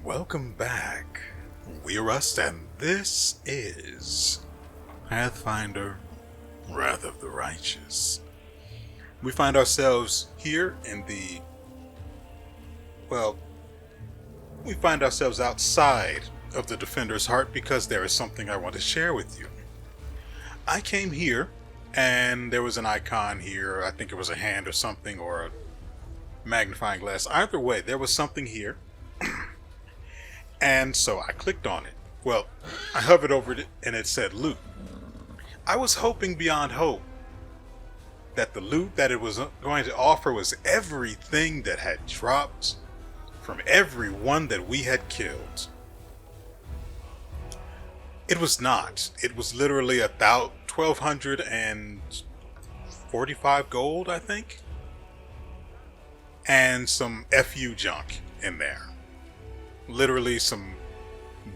Welcome back, WeArEuS, and this is Pathfinder, Wrath of the Righteous. We find ourselves here in we find ourselves outside of the Defender's Heart because there is something I want to share with you. I came here, and there was an icon here. I think it was a hand or something, or a magnifying glass. Either way, there was something here. And so I clicked on it. Well, I hovered over it and it said loot. I was hoping beyond hope that the loot that it was going to offer was everything that had dropped from everyone that we had killed. It was not. It was literally 1,245 gold, I think, and some FU junk in there. Literally some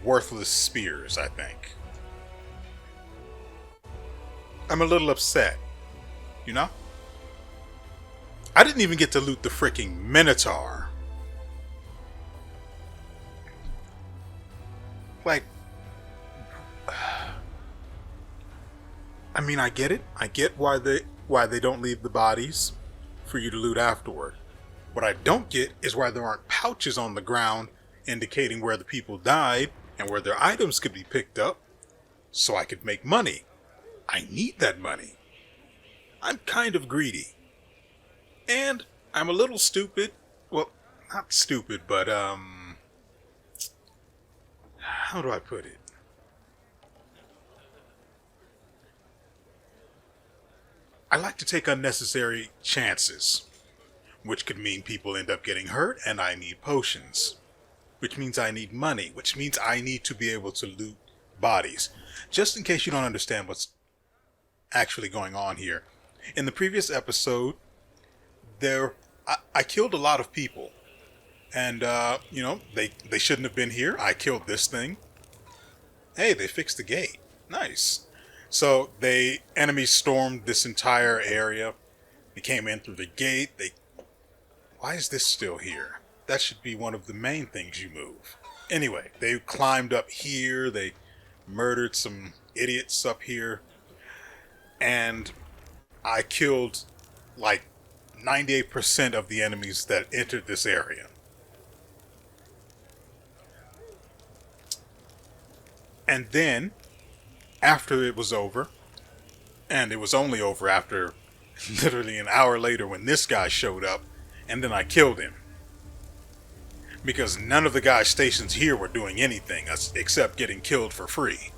worthless spears, I think. I'm a little upset, you know? I didn't even get to loot the freaking Minotaur. Like, I mean, I get it. I get why they don't leave the bodies for you to loot afterward. What I don't get is why there aren't pouches on the ground indicating where the people died and where their items could be picked up so I could make money. I need that money. I'm kind of greedy. And I'm a little stupid. Well, not stupid, but how do I put it? I like to take unnecessary chances, which could mean people end up getting hurt and I need potions. Which means I need money, which means I need to be able to loot bodies. Just in case you don't understand what's actually going on here. In the previous episode, I killed a lot of people. And, they shouldn't have been here. I killed this thing. Hey, they fixed the gate. Nice. So, enemies stormed this entire area. They came in through the gate. Why is this still here? That should be one of the main things you move. Anyway, they climbed up here. They murdered some idiots up here. And I killed like 98% of the enemies that entered this area. And then, after it was over, and it was only over after literally an hour later when this guy showed up, and then I killed him. Because none of the guys stationed here were doing anything except getting killed for free.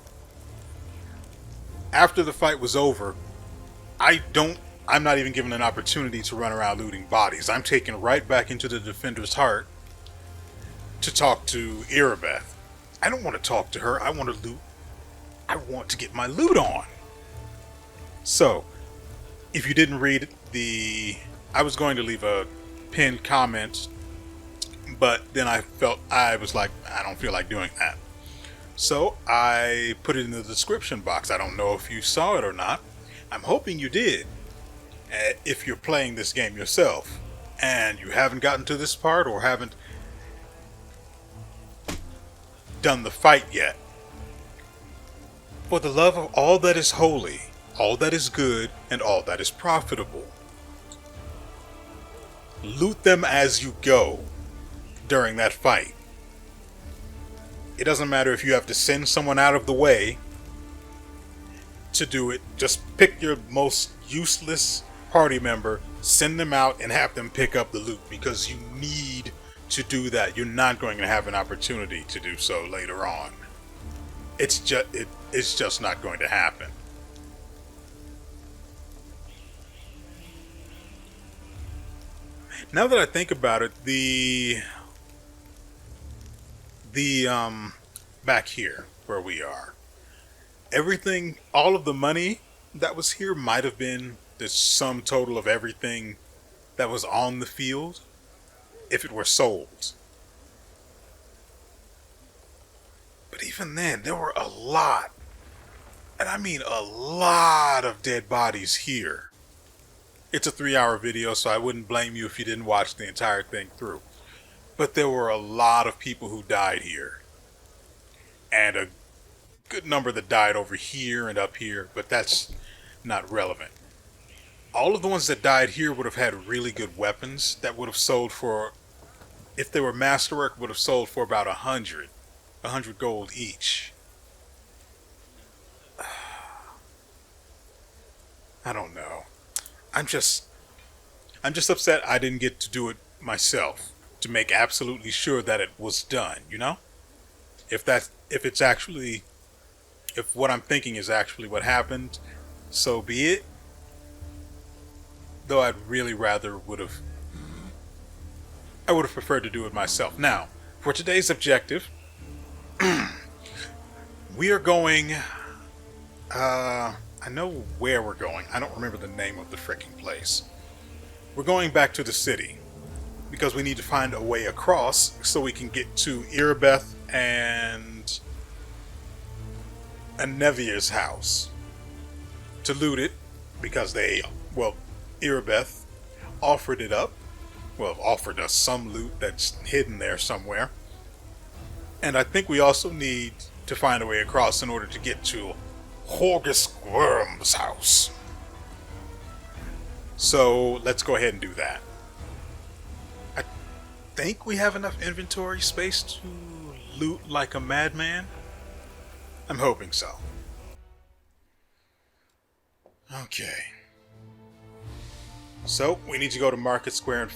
After the fight was over, I'm not even given an opportunity to run around looting bodies. I'm taken right back into the Defender's Heart to talk to Erebeth. I don't want to talk to her. I want to loot. I want to get my loot on. So, if you didn't read I was going to leave a pinned comment, but then I was like, I don't feel like doing that. So I put it in the description box. I don't know if you saw it or not. I'm hoping you did. If you're playing this game yourself and you haven't gotten to this part or haven't done the fight yet. For the love of all that is holy, all that is good, and all that is profitable, loot them as you go. During that fight. It doesn't matter if you have to send someone out of the way to do it. Just pick your most useless party member, send them out, and have them pick up the loot because you need to do that. You're not going to have an opportunity to do so later on. It's just not going to happen. Now that I think about it, back here where we are, everything, all of the money that was here might have been the sum total of everything that was on the field if it were sold. But even then, there were a lot, and I mean a lot of dead bodies here. It's a 3-hour video, so I wouldn't blame you if you didn't watch the entire thing through. But there were a lot of people who died here. And a good number that died over here and up here, but that's not relevant. All of the ones that died here would have had really good weapons that would have sold for, if they were masterwork, would have sold for about 100 gold each. I don't know. I'm just I'm just upset I didn't get to do it myself to make absolutely sure that it was done, you know? If it's actually if what I'm thinking is actually what happened, so be it. Though I'd really rather I would have preferred to do it myself. Now, for today's objective, we are going I know where we're going. I don't remember the name of the freaking place. We're going back to the city because we need to find a way across so we can get to Erebeth and Anevia's house to loot it because Erebeth offered it up. Well, offered us some loot that's hidden there somewhere. And I think we also need to find a way across in order to get to Horgus Worm's house. So let's go ahead and do that. I think we have enough inventory space to loot like a madman. I'm hoping so. Okay. So we need to go to Market Square, and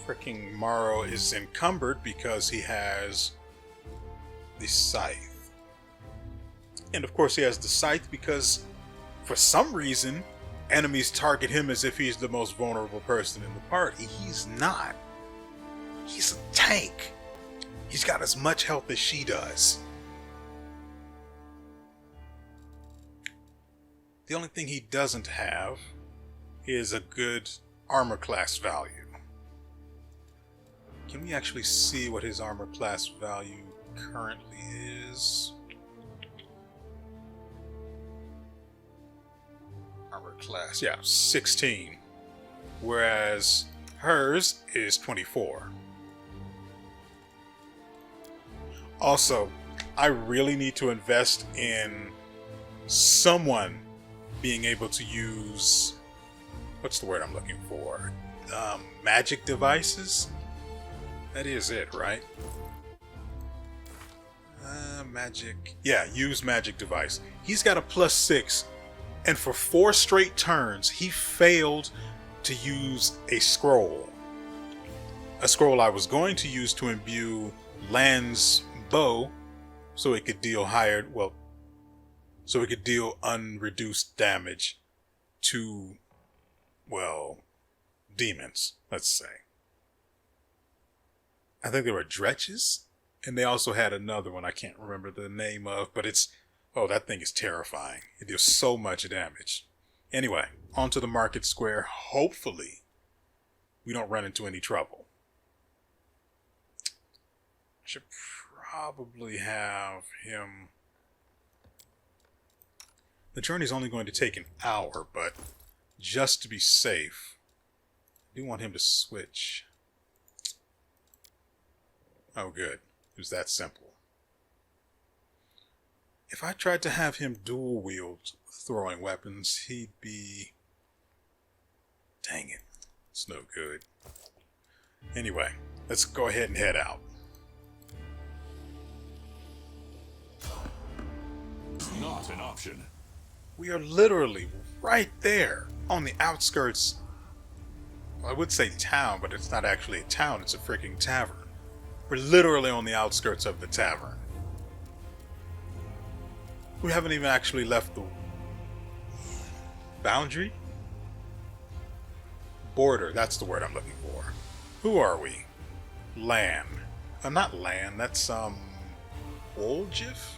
freaking Morrow is encumbered because he has the scythe. And of course he has the scythe because for some reason enemies target him as if he's the most vulnerable person in the party. He's not. He's a tank. He's got as much health as she does. The only thing he doesn't have is a good armor class value. Can we actually see what his armor class value currently is? Armor class, yeah, 16. Whereas hers is 24. Also, I really need to invest in someone being able to use, what's the word I'm looking for? Magic devices? That is it, right? Magic. Yeah, use magic device. He's got a +6, and for 4 straight turns, he failed to use a scroll. A scroll I was going to use to imbue Lan's bow so it could deal so it could deal unreduced damage to, demons, let's say. I think there were dretches, and they also had another one I can't remember the name of, but that thing is terrifying. It deals so much damage. Anyway, onto the Market Square. Hopefully, we don't run into any trouble. I should probably have him. The journey's only going to take an hour, but just to be safe, I do want him to switch. Oh, good. It was that simple. If I tried to have him dual wield throwing weapons, he'd be... Dang it. It's no good. Anyway, let's go ahead and head out. Not an option. We are literally right there on the outskirts. Well, I would say town, but it's not actually a town. It's a freaking tavern. We're literally on the outskirts of the tavern. We haven't even actually left the boundary? Border, that's the word I'm looking for. Who are we? Lan. Not Lan, that's, Woljif?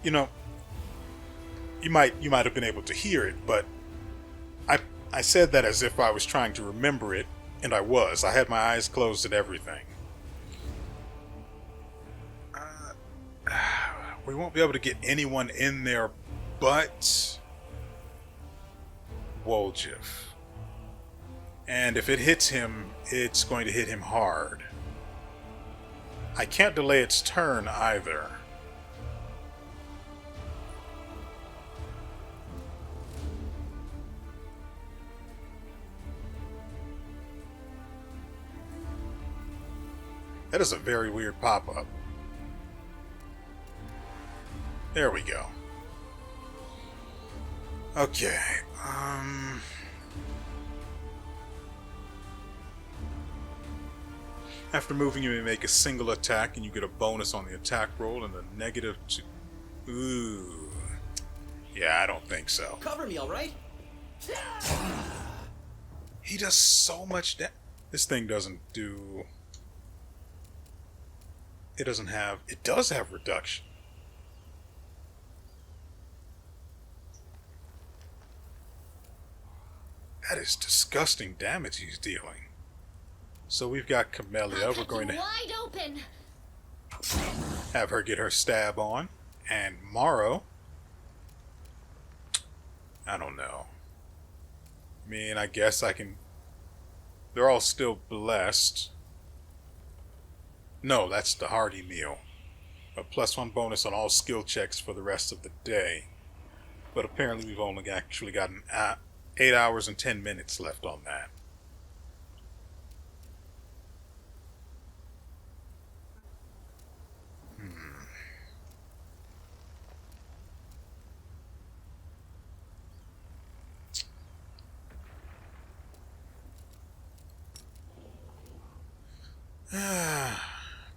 You know, you might have been able to hear it, but I said that as if I was trying to remember it, and I was. I had my eyes closed and everything. We won't be able to get anyone in there but Woljif. And if it hits him, it's going to hit him hard. I can't delay its turn either. That is a very weird pop-up. There we go. Okay, after moving, you may make a single attack and you get a bonus on the attack roll and a negative two. Ooh. Yeah, I don't think so. Cover me, alright? He does so much damage. This thing doesn't do... It doesn't have... It does have reduction. That is disgusting damage he's dealing. So we've got Camellia. We're going to wide open. have her get her stab on. And Morrow. I don't know. I mean, I guess I can... They're all still blessed. No, that's the hearty meal. A +1 bonus on all skill checks for the rest of the day. But apparently we've only actually gotten 8 hours and 10 minutes left on that.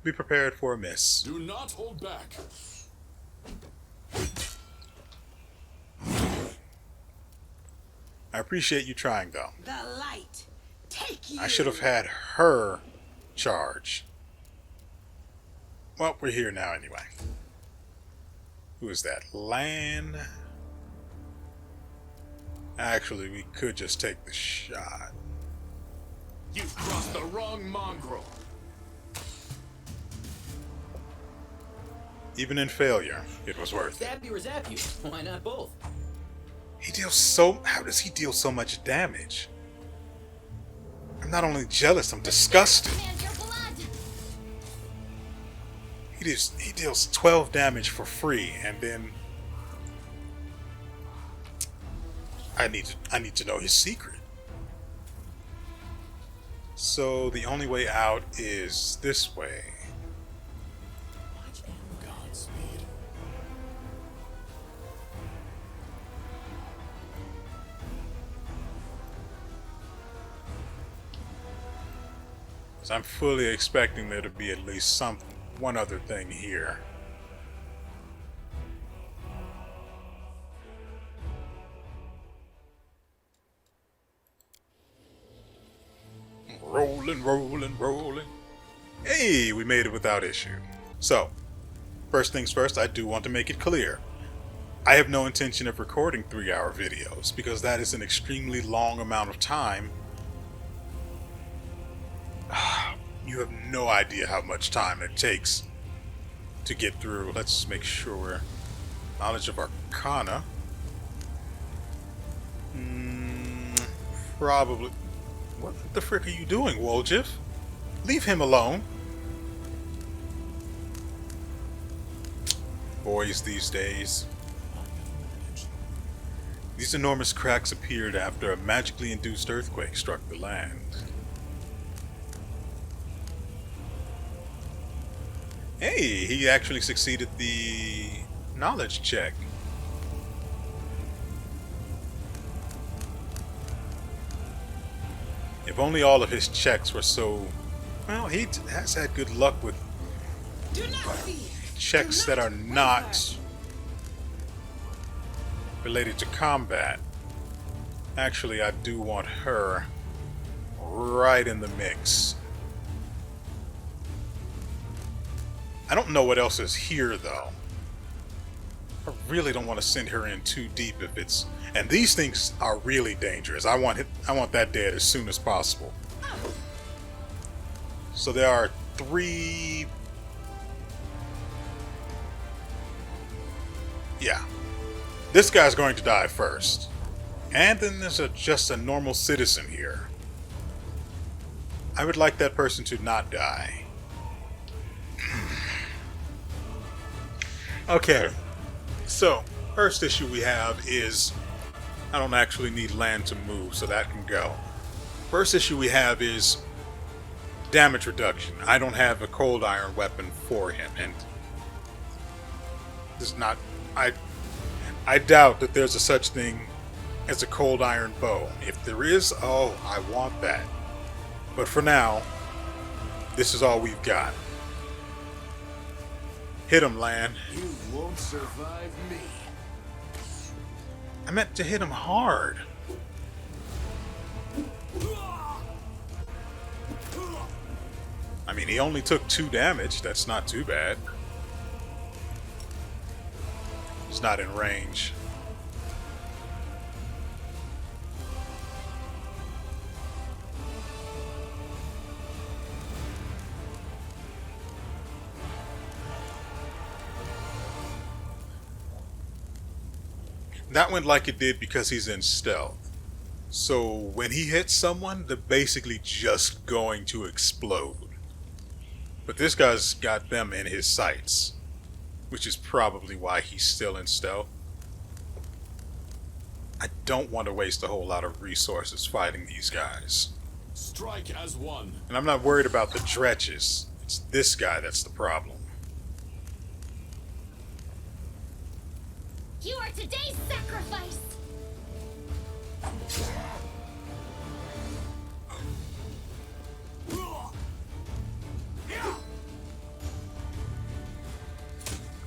Be prepared for a miss. Do not hold back. I appreciate you trying, though. The light. Take you. I should have had her charge. Well, we're here now anyway. Who is that? Lan? Actually, we could just take the shot. You've crossed the wrong mongrel. Even in failure, it was worth it. Stab you or zap you? Why not both? He deals so... How does he deal so much damage? I'm not only jealous, I'm disgusted. Command your blood. He deals 12 damage for free, and then... I need to know his secret. So the only way out is this way. Godspeed. Because I'm fully expecting there to be at least one other thing here. Rolling, rolling, rolling. Hey, we made it without issue. So, first things first, I do want to make it clear. I have no intention of recording 3-hour videos because that is an extremely long amount of time. You have no idea how much time it takes to get through. Let's make sure we're... Knowledge of Arcana. Probably... What the frick are you doing, Woljif? Leave him alone. Boys these days. These enormous cracks appeared after a magically induced earthquake struck the land. Hey, he actually succeeded the knowledge check. If only all of his checks were so... Well, he has had good luck with Do not fear. checks that are not related to combat. Actually, I do want her right in the mix. I don't know what else is here, though. I really don't want to send her in too deep if it's... And these things are really dangerous. I want that dead as soon as possible. So there are 3... Yeah. This guy's going to die first. And then there's just a normal citizen here. I would like that person to not die. Okay, so first issue we have is I don't actually need land to move, so that can go. First issue we have is damage reduction. I don't have a cold iron weapon for him, and this is not. I doubt that there's a such thing as a cold iron bow. If there is, oh, I want that. But for now, this is all we've got. Hit him, Lan. You won't survive me. I meant to hit him hard. I mean, he only took 2 damage. That's not too bad. He's not in range. That went like it did because he's in stealth. So when he hits someone, they're basically just going to explode. But this guy's got them in his sights, which is probably why he's still in stealth. I don't want to waste a whole lot of resources fighting these guys. Strike as one. And I'm not worried about the dretches. It's this guy that's the problem. You are today's sacrifice.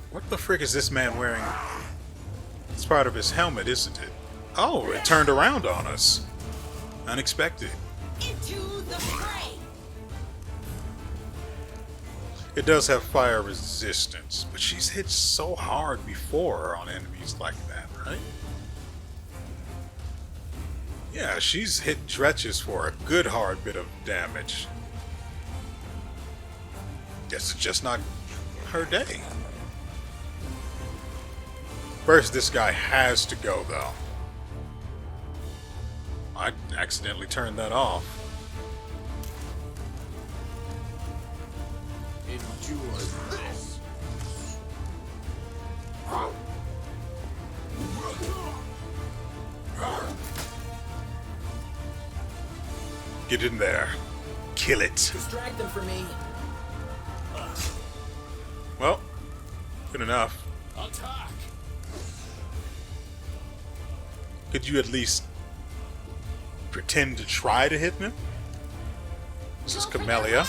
What the frick is this man wearing? It's part of his helmet, isn't it? Oh, it turned around on us. Unexpected. Into the fray. It does have fire resistance, but she's hit so hard before on enemies like that, right? Yeah, she's hit dretches for a good hard bit of damage. Guess it's just not her day. First, this guy has to go, though. I accidentally turned that off. Endure this. Get in there. Kill it. Distract them from me. Well, good enough. Attack. Could you at least pretend to try to hit me? This is Camellia.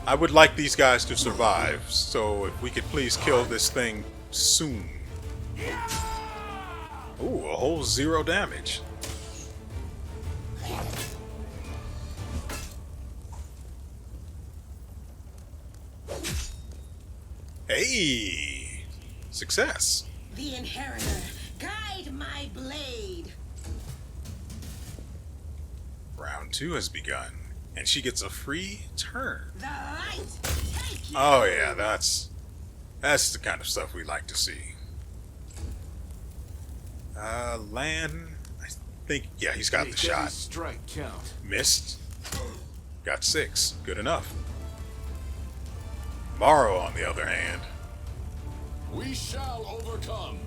I would like these guys to survive, so if we could please kill this thing soon. Ooh, a whole 0 damage. Hey! Success. The inheritor, guide my blade. Round 2 has begun, and she gets a free turn. The light, take you. Oh yeah, that's the kind of stuff we like to see. Lan, I think, yeah, he's got the Make every shot. strike count. Missed. Got 6. Good enough. Morrow, on the other hand. We shall overcome.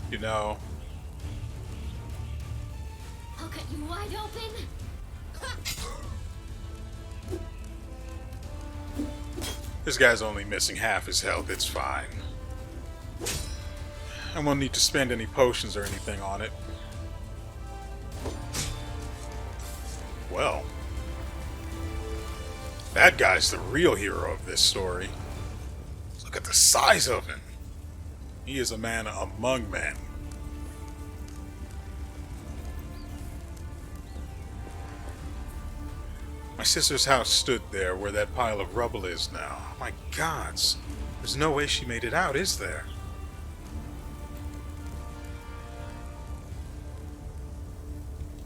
You know, I'll cut you wide open. this guy's only missing half his health. It's fine. I won't need to spend any potions or anything on it. Well, that guy's the real hero of this story. Look at the size of him. He is a man among men. My sister's house stood there where that pile of rubble is now. My gods, there's no way she made it out, is there?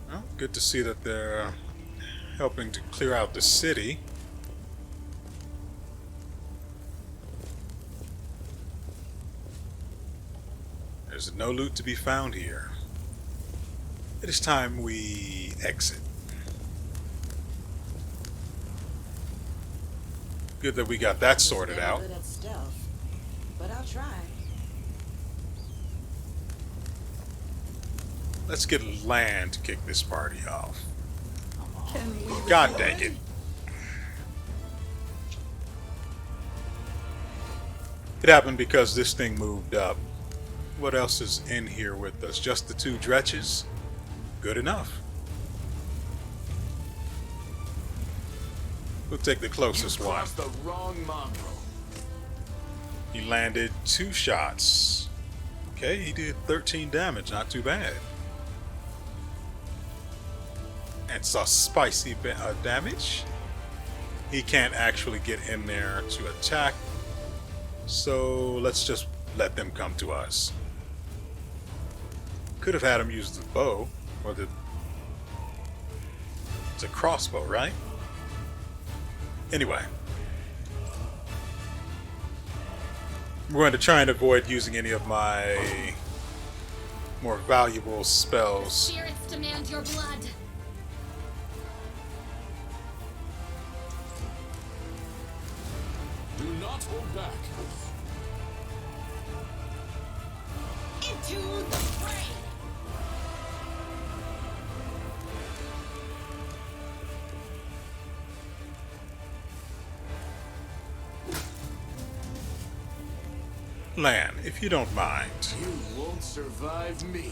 Well, good to see that they're helping to clear out the city. There's There's no loot to be found here. It is time we exit. Good that we got that sorted out. Good at stealth, but I'll try. Let's get land to kick this party off. God dang it. It happened because this thing moved up. What else is in here with us? Just the two dretches? Good enough. We'll take the closest You one. crossed the wrong mongrel. He landed 2 shots. Okay, he did 13 damage. Not too bad. And saw spicy damage. He can't actually get in there to attack. So let's just let them come to us. Could have had him use the bow. Or the... It's a crossbow, right? Anyway. We're going to try and avoid using any of my more valuable spells. Spirits demand your blood. Do not hold back. Into the fray. Lan, if you don't mind. You won't survive me.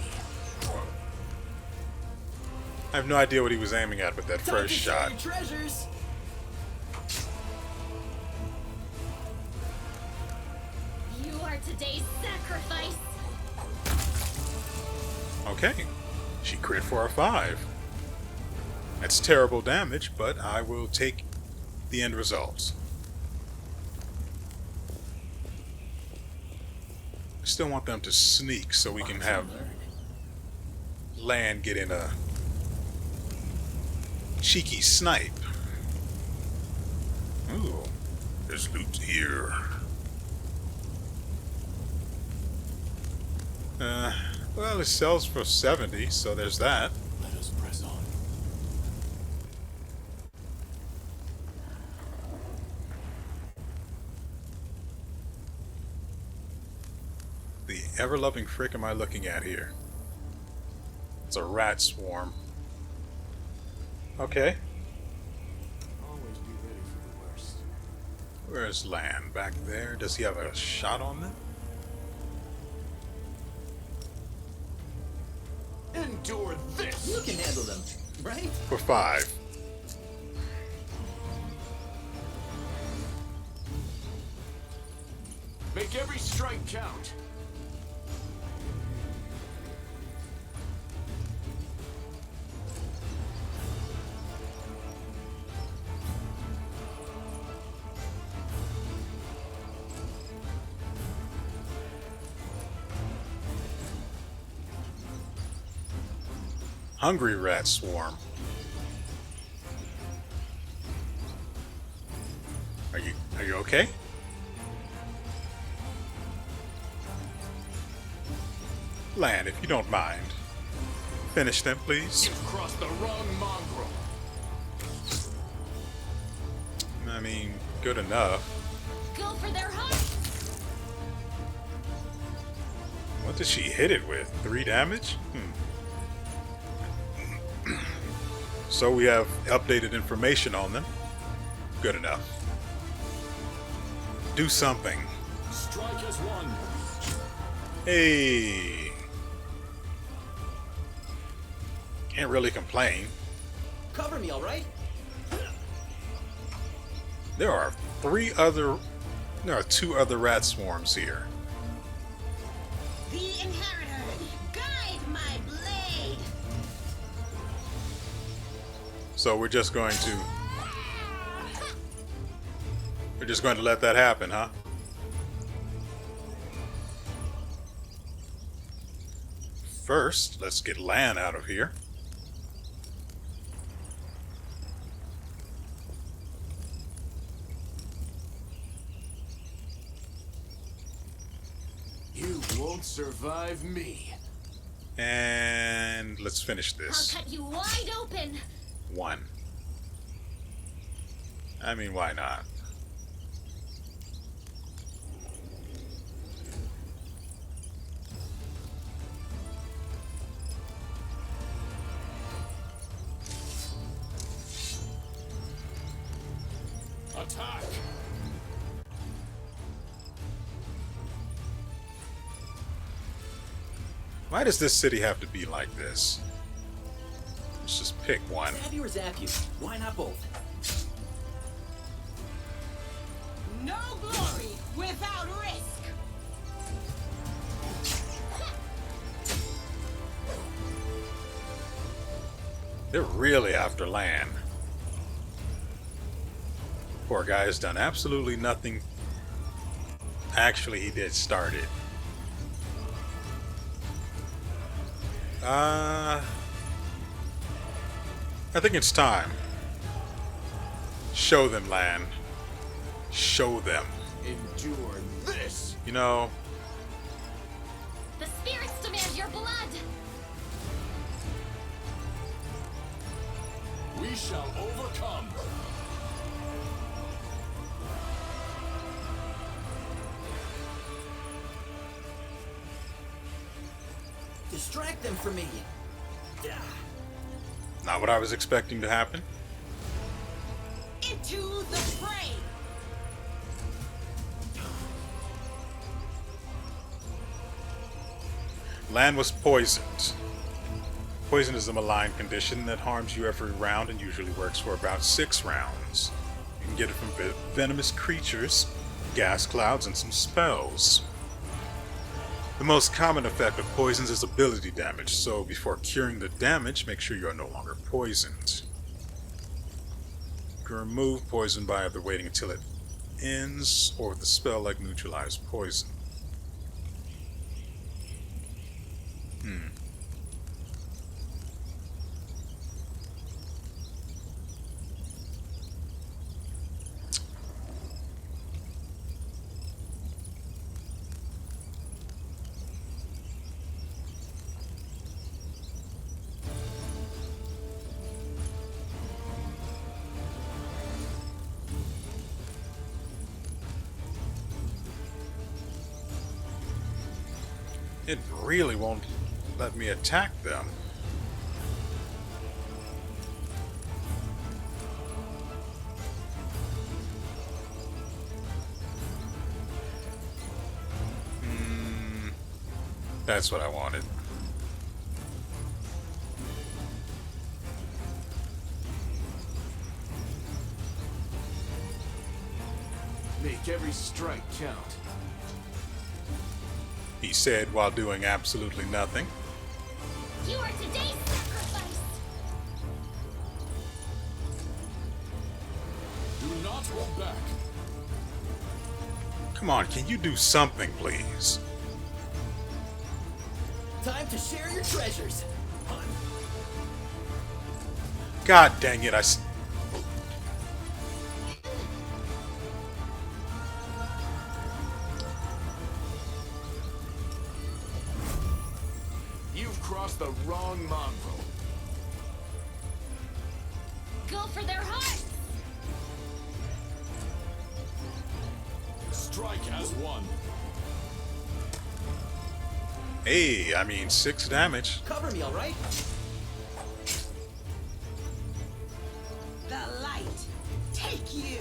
I have no idea what he was aiming at with that first shot. Your treasures. You are today's sacrifice. Okay. She crit for a 5. That's terrible damage, but I will take the end results. I still want them to sneak so we can have Lan get in a cheeky snipe. Ooh, there's loot here. Well, it sells for 70, so there's that. Let us press on. The ever-loving frick am I looking at here? It's a rat swarm. Okay. Always be ready for the worst. Where's Lan? Back there? Does he have a shot on them? Endure this. You can handle them, right? For 5. Make every strike count. Hungry rat swarm. Are you okay? Lan, if you don't mind. Finish them, please. You've crossed the wrong mongrel. I mean, good enough. Go for their heart. What did she hit it with? 3 damage? So we have updated information on them. Good enough. Do something. Strike as one. Hey. Can't really complain. Cover me, all right? There are 2 other rat swarms here. The inheritor, guide my blade. So we're just going to let that happen, huh? First, let's get Lan out of here. You won't survive me. And let's finish I'll this. cut you wide open. One. I mean, why not? Attack! Why does this city have to be like this? Let's just pick one. Stab you or zap you? Why not both? No glory without risk. They're really after land. Poor guy has done absolutely nothing. Actually, he did start it. I think it's time. Show them land. Show them. Endure this! You know, The spirits demand your blood. We shall overcome! Distract them from me. not what I was expecting to happen. Into the fray. Land was poisoned. Poison is a malign condition that harms you every round and usually works for about 6 rounds. You can get it from venomous creatures, gas clouds, and some spells. The most common effect of poisons is ability damage, so before curing the damage, make sure you are no longer poisoned. You can remove poison by either waiting until it ends or with a spell like neutralize poison. It really won't let me attack them. That's what I wanted. Make every strike count. He said while doing absolutely nothing. You are today's sacrifice. Do not hold back. Come on, can you do something, please? Time to share your treasures. God dang it, You've crossed the wrong mongrel. Go for their hearts. Strike as one. Hey, I mean 6 damage. Cover me, all right? The light. Take you.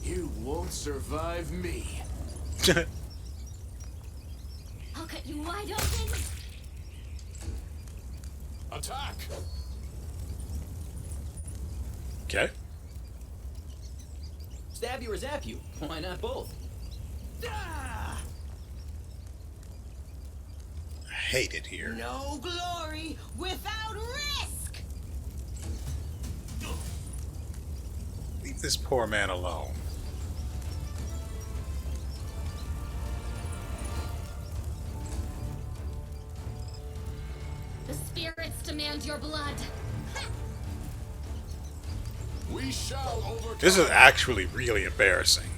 You won't survive me. I'll cut you wide open. Attack! Okay. Stab you or zap you? Why not both? Ah! I hate it here. No glory without risk. Leave this poor man alone. The spirits demand your blood. We shall overcome. This is actually really embarrassing.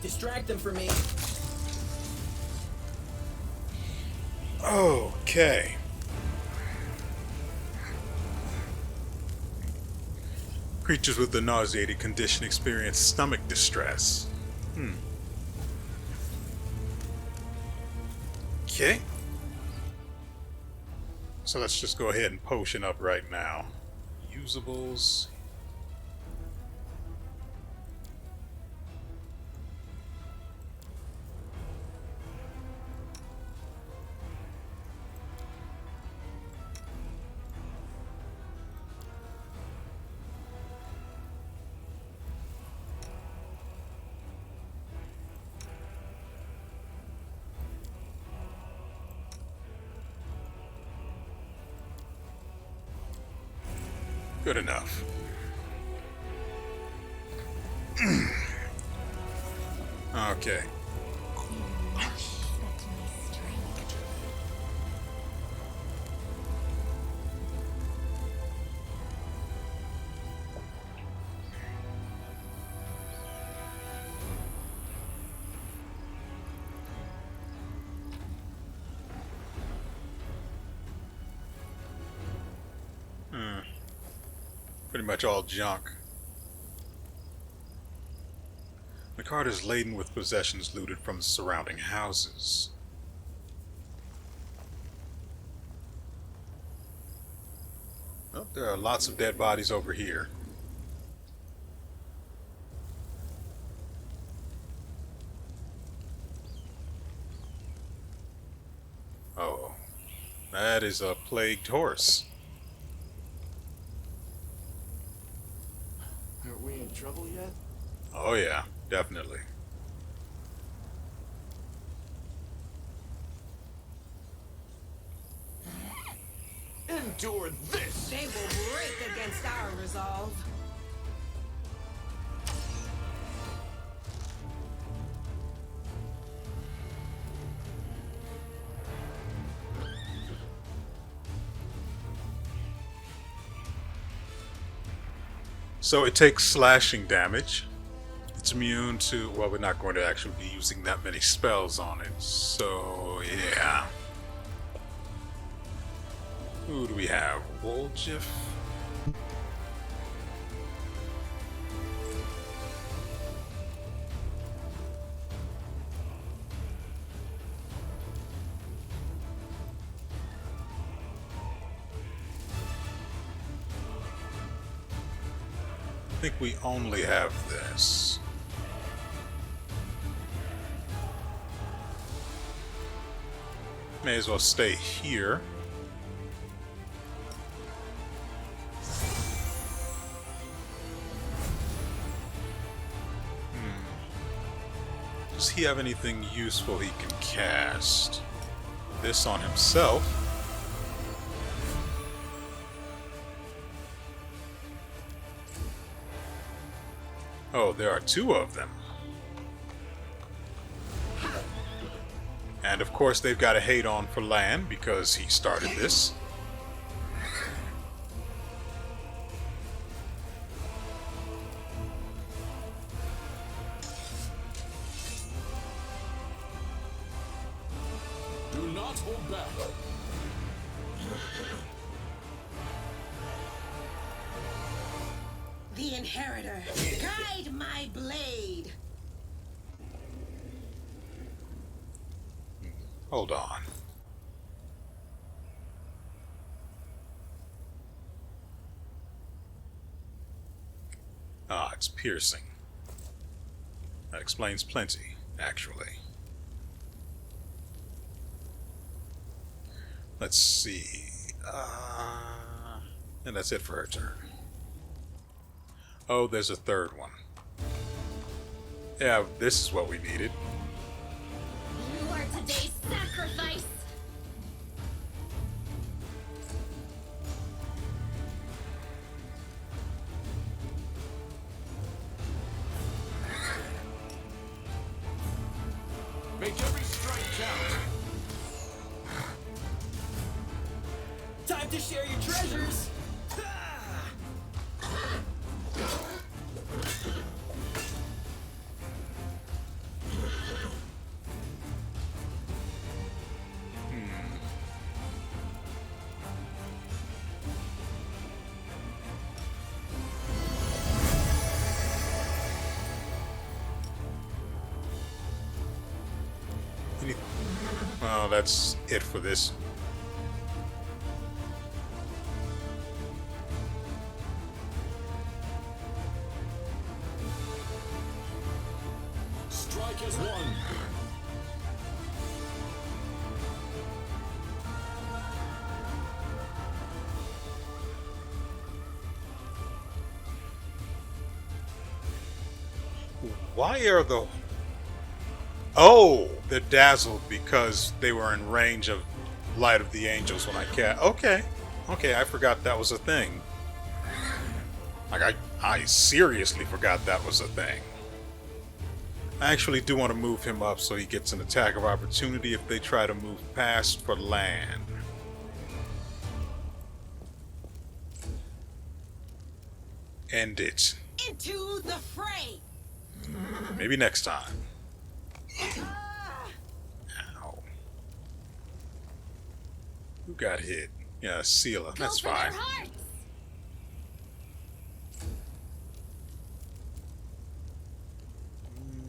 Distract them from me. Okay. Creatures with the nauseating condition experience stomach distress. Okay. So let's just go ahead and potion up right now. Usables. Good enough. Okay. Pretty much all junk. The cart is laden with possessions looted from the surrounding houses. Well, there are lots of dead bodies over here. Oh, that is a plagued horse. Are we in trouble yet? Oh yeah, definitely. Endure this! They will break against our resolve. So it takes slashing damage. It's immune to, well, we're not going to actually be using that many spells on it. So, yeah. Who do we have? Woljif? I think we only have this. May as well stay here. Does he have anything useful he can cast? This on himself. Oh, there are two of them. And of course they've got a hate on for land because he started this. Do not hold back. The Inheritor, guide my blade. Hold on. Ah, it's piercing. That explains plenty, actually. Let's see. And that's it for her turn. Oh, there's a third one. Yeah, this is what we needed. You are today's sacrifice. Make every strike count. Time to share your treasures. Well, that's it for this. Strike as one. Why are the... Oh, they're dazzled because they were in range of Light of the Angels when I cast. Okay. Okay, I forgot that was a thing. Like, I seriously forgot that was a thing. I actually do want to move him up so he gets an attack of opportunity if they try to move past for land. End it. Into the fray. Maybe next time. Ow. Who got hit? Yeah, Seela. That's Go for fine. their hearts.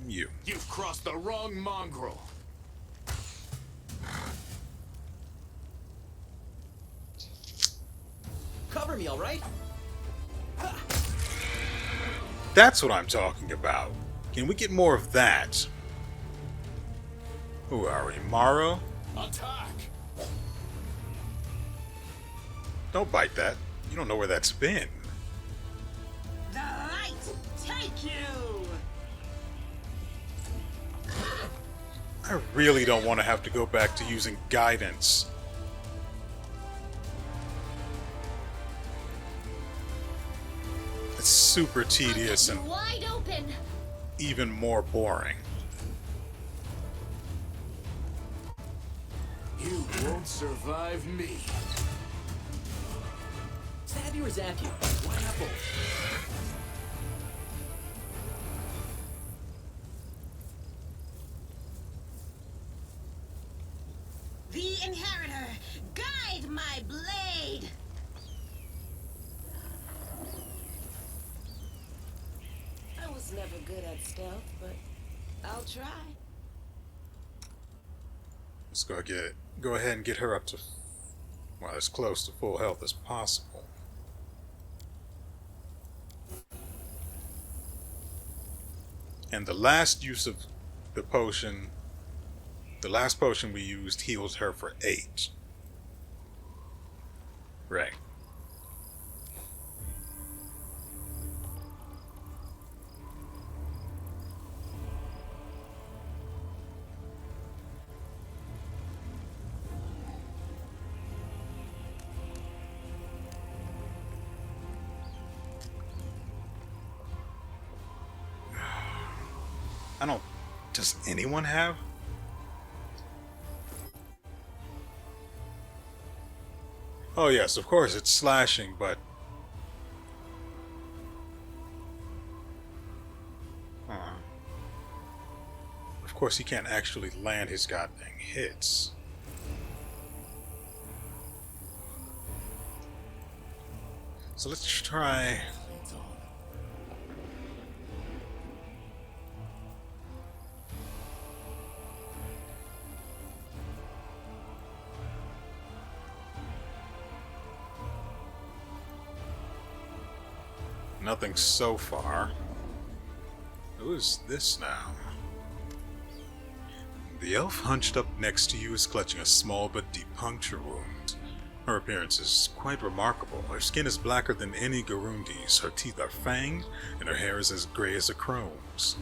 You. You've crossed the wrong mongrel. Cover me, all right? That's what I'm talking about. Can we get more of that? Who are we? Morrow? Attack. Don't bite that. You don't know where that's been. The light take you. I really don't want to have to go back to using guidance. It's super tedious and Wide open. even more boring. You won't survive me. Stab you or zap you? Why not both? The inheritor, guide my blade. I was never good at stealth, but I'll try. Let's go ahead and get her up to, well, as close to full health as possible. And the last use of the potion, the last potion we used heals her for 8. Right. I don't... Does anyone have? Oh yes, of course it's slashing, but... Of course he can't actually land his goddamn hits. So let's try... Nothing so far. Who is this now? The elf hunched up next to you is clutching a small but deep puncture wound. Her appearance is quite remarkable. Her skin is blacker than any Garundi's, her teeth are fanged, and her hair is as gray as a crone's.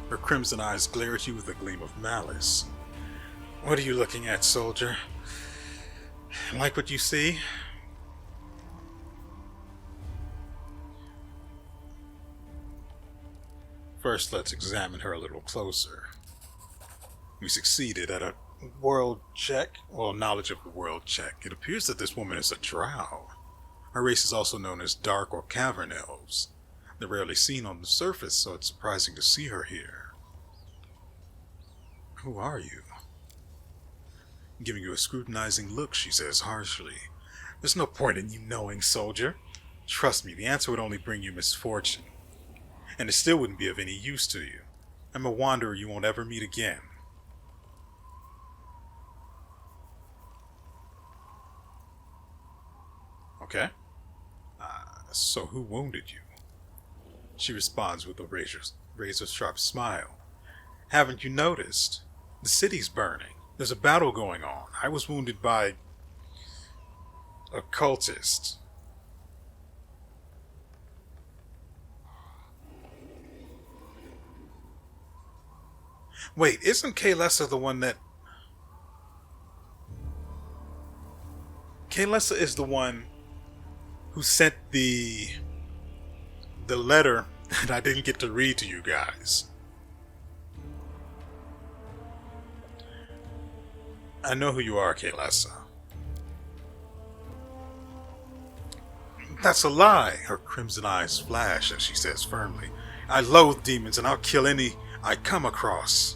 Her crimson eyes glare at you with a gleam of malice. What are you looking at, soldier? Like what you see? First, let's examine her a little closer. We succeeded at a world check, well, knowledge of the world check. It appears that this woman is a drow. Her race is also known as dark or cavern elves. They're rarely seen on the surface, so it's surprising to see her here. Who are you? Giving you a scrutinizing look, she says harshly. There's no point in you knowing, soldier. Trust me, the answer would only bring you misfortune. And it still wouldn't be of any use to you. I'm a wanderer you won't ever meet again. Okay. So who wounded you? She responds with a razor-sharp smile. Haven't you noticed? The city's burning. There's a battle going on. I was wounded by a cultist. Wait, isn't Kaylessa the one that... Kaylessa is the one who sent the letter that I didn't get to read to you guys. I know who you are, Kaylessa. That's a lie. Her crimson eyes flash as she says firmly, I loathe demons and I'll kill any I come across.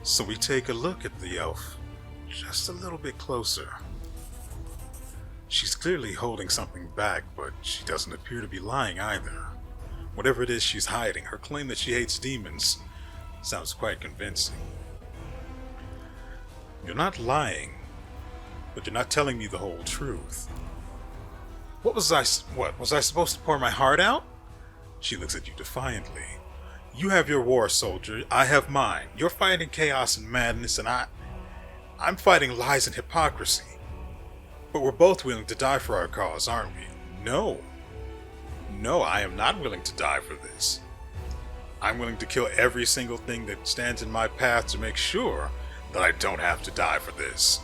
So we take a look at the elf just a little bit closer. She's clearly holding something back, but she doesn't appear to be lying either. Whatever it is she's hiding, her claim that she hates demons sounds quite convincing. You're not lying, but you're not telling me the whole truth. What was I supposed to pour my heart out? She looks at you defiantly. You have your war, soldier. I have mine. You're fighting chaos and madness, and I'm fighting lies and hypocrisy. But we're both willing to die for our cause, aren't we? No. No, I am not willing to die for this. I'm willing to kill every single thing that stands in my path to make sure that I don't have to die for this.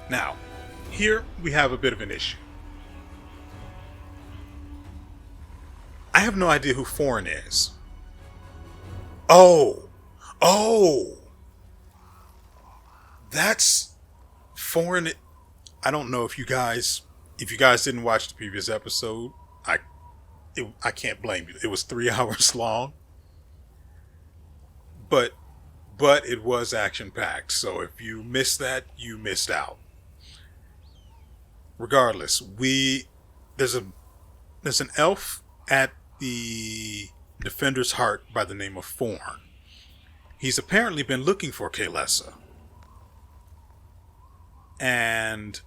Now, here we have a bit of an issue. I have no idea who Foreign is. Oh! That's Foreign. I don't know if you guys didn't watch the previous episode. I can't blame you. It was 3 hours long. But it was action-packed. So if you missed that, you missed out. Regardless, there's an elf at the Defender's Heart by the name of Forn. He's apparently been looking for Kaylessa. And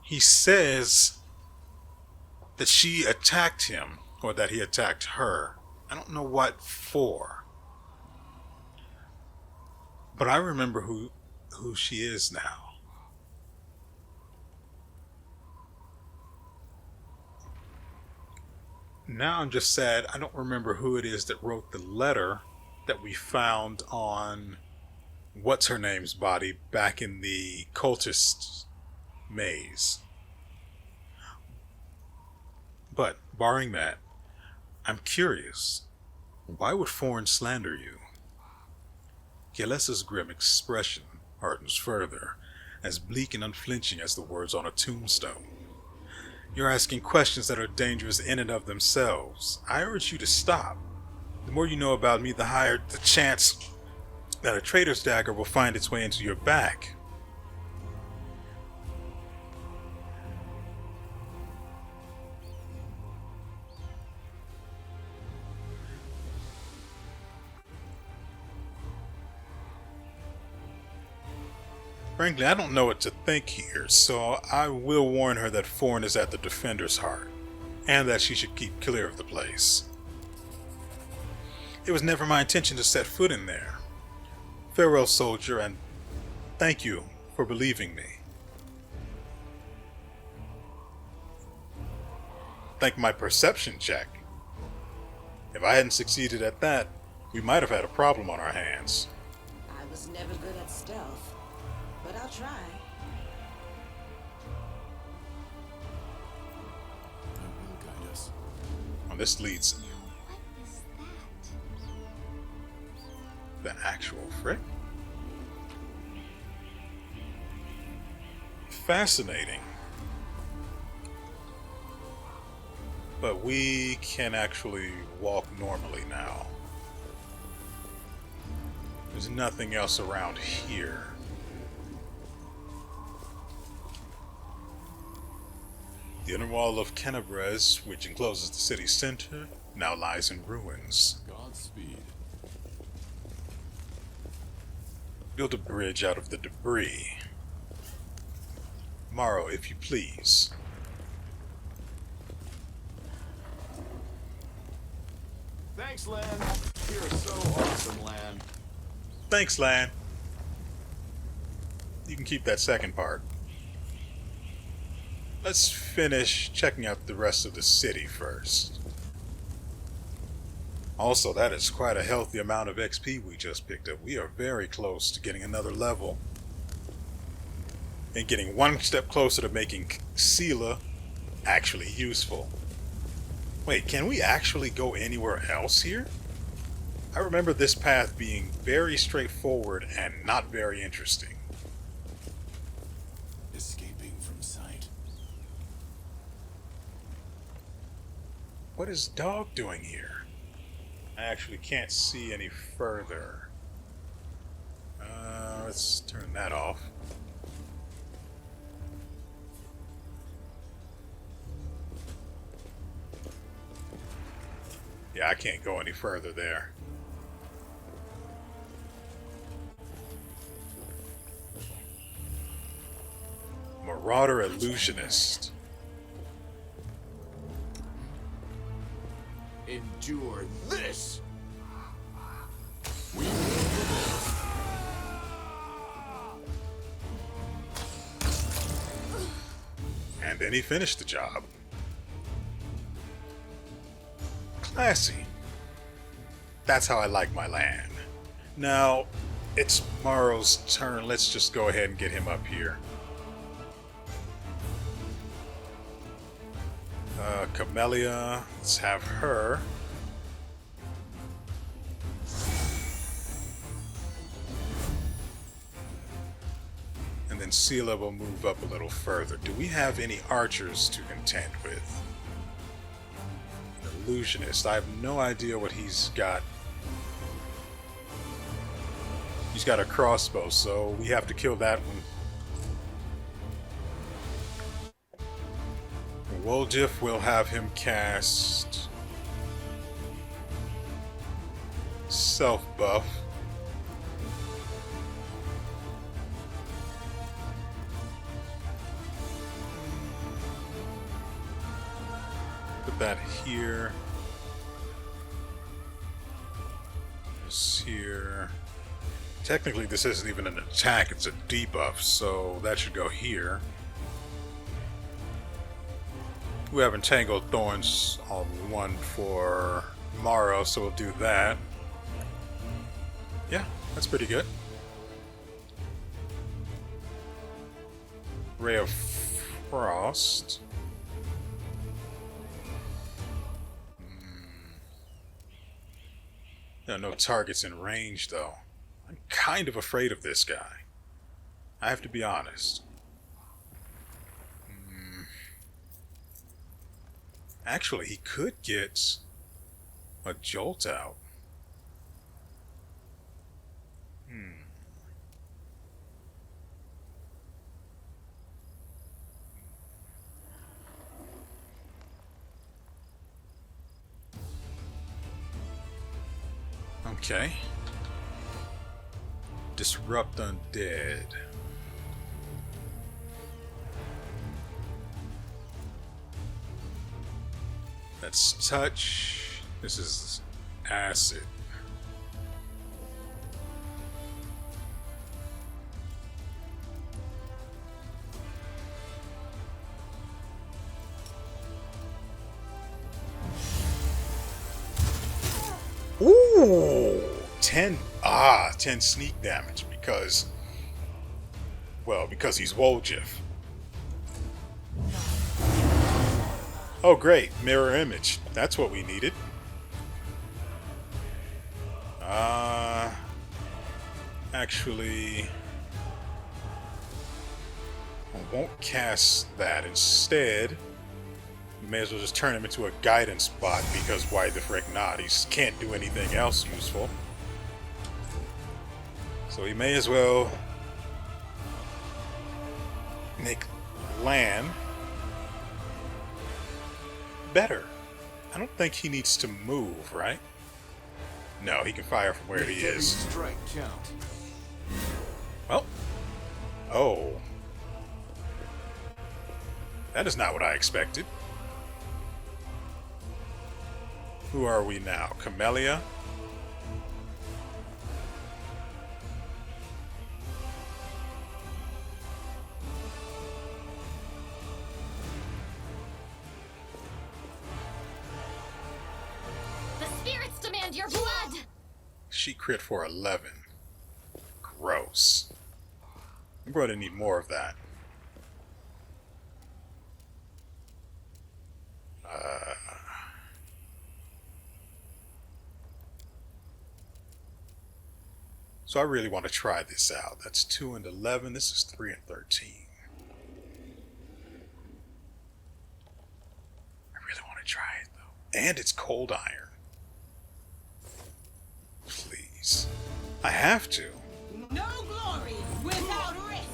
he says that she attacked him, or that he attacked her. I don't know what for. But I remember who she is now. Now I'm just sad I don't remember who it is that wrote the letter that we found on what's-her-name's body back in the cultist maze. But, barring that, I'm curious. Why would Foreign slander you? Kaylessa's grim expression hardens further, as bleak and unflinching as the words on a tombstone. You're asking questions that are dangerous in and of themselves. I urge you to stop. The more you know about me, the higher the chance that a traitor's dagger will find its way into your back. Frankly, I don't know what to think here, so I will warn her that Foreign is at the Defender's Heart, and that she should keep clear of the place. It was never my intention to set foot in there. Farewell, soldier, and thank you for believing me. Thank my perception check. If I hadn't succeeded at that, we might have had a problem on our hands. I was never good at stealth, but I'll try. I will guide us. Well, this leads What is that? the actual frick. Fascinating. But we can actually walk normally now. There's nothing else around here. The inner wall of Kenabres, which encloses the city's center, now lies in ruins. Godspeed. Build a bridge out of the debris. Morrow, if you please. Thanks, Lan. You're so awesome, Lan. Thanks, Lan. You can keep that second part. Let's finish checking out the rest of the city first. Also, that is quite a healthy amount of XP we just picked up. We are very close to getting another level. And getting one step closer to making Sela actually useful. Wait, can we actually go anywhere else here? I remember this path being very straightforward and not very interesting. Escaping from sight. What is Dog doing here? I actually can't see any further. Let's turn that off. Yeah, I can't go any further there. Marauder Illusionist. Endure this! And then he finished the job. Classy. That's how I like my land. Now, it's Morrow's turn. Let's just go ahead and get him up here. Camellia, let's have her. And then Sela will move up a little further. Do we have any archers to contend with? An illusionist. I have no idea what he's got. He's got a crossbow, so we have to kill that one. Woljif will have him cast self buff. Put that here. This here. Technically, this isn't even an attack, it's a debuff, so that should go here. We have Entangled Thorns on one for Morrow, so we'll do that. Yeah, that's pretty good. Ray of Frost. There are no targets in range, though. I'm kind of afraid of this guy. I have to be honest. Actually, he could get a jolt out. Okay. Disrupt Undead. That's touch. This is acid. Ooh! 10 sneak damage because he's Woljif. Oh great, mirror image. That's what we needed. Actually, I won't cast that. Instead, we may as well just turn him into a guidance bot because why the frick not? He can't do anything else useful. So he may as well make Lan better. I don't think he needs to move, right? No, he can fire from where Make he every is. strike count. Well. Oh. That is not what I expected. Who are we now? Camellia? The spirits demand your blood! She crit for 11. Gross. I'm going to need more of that. So I really want to try this out. That's 2 and 11. This is 3 and 13. I really want to try it, though. And it's cold iron. Please. I have to. No glory without risk.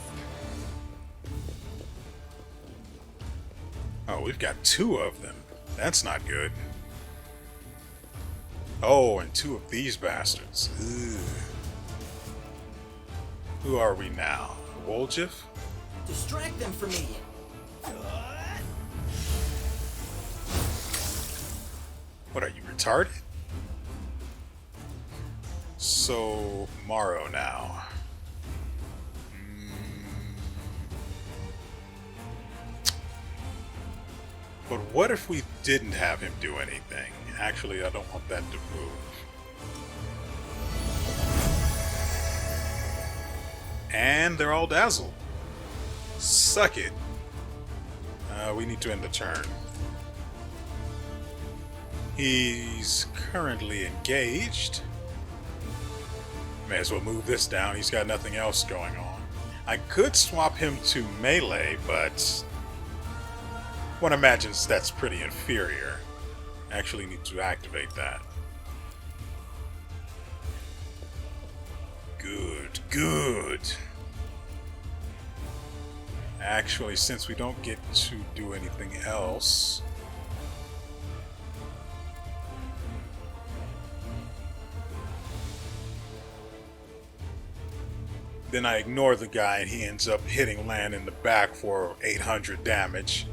Oh, we've got 2 of them. That's not good. Oh, and 2 of these bastards. Ugh. Who are we now? Woljif? Distract them from me. What are you, retarded? So, Morrow now. But what if we didn't have him do anything? Actually, I don't want that to move. And they're all dazzled. Suck it. We need to end the turn. He's currently engaged. May as well move this down. He's got nothing else going on. I could swap him to melee, but one imagines that's pretty inferior. Actually need to activate that. Good, good. Actually, since we don't get to do anything else, then I ignore the guy and he ends up hitting Lan in the back for 800 damage.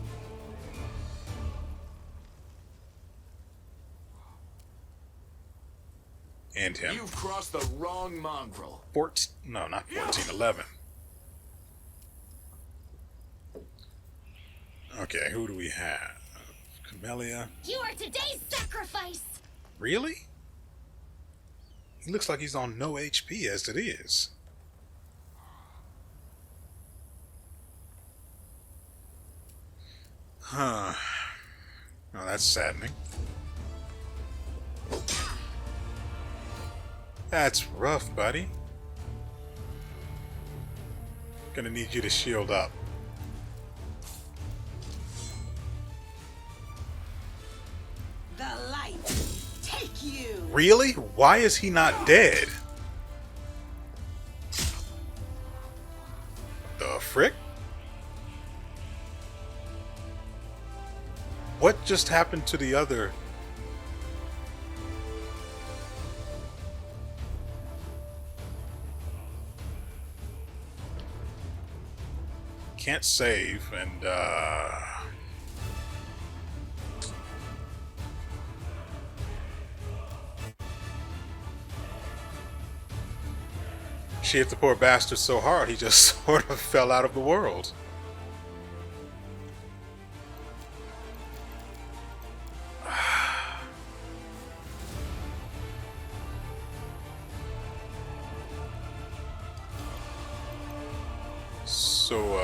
End him. You've crossed the wrong mongrel. 14, no, not 14, 11. Okay, who do we have? Camellia. You are today's sacrifice! Really? He looks like he's on no HP as it is. Huh. Oh, that's saddening. That's rough, buddy. Gonna need you to shield up. The light. Take you. Really? Why is he not dead? The frick? What just happened to the other? Can't save, and she hit the poor bastard so hard he just sort of fell out of the world. So,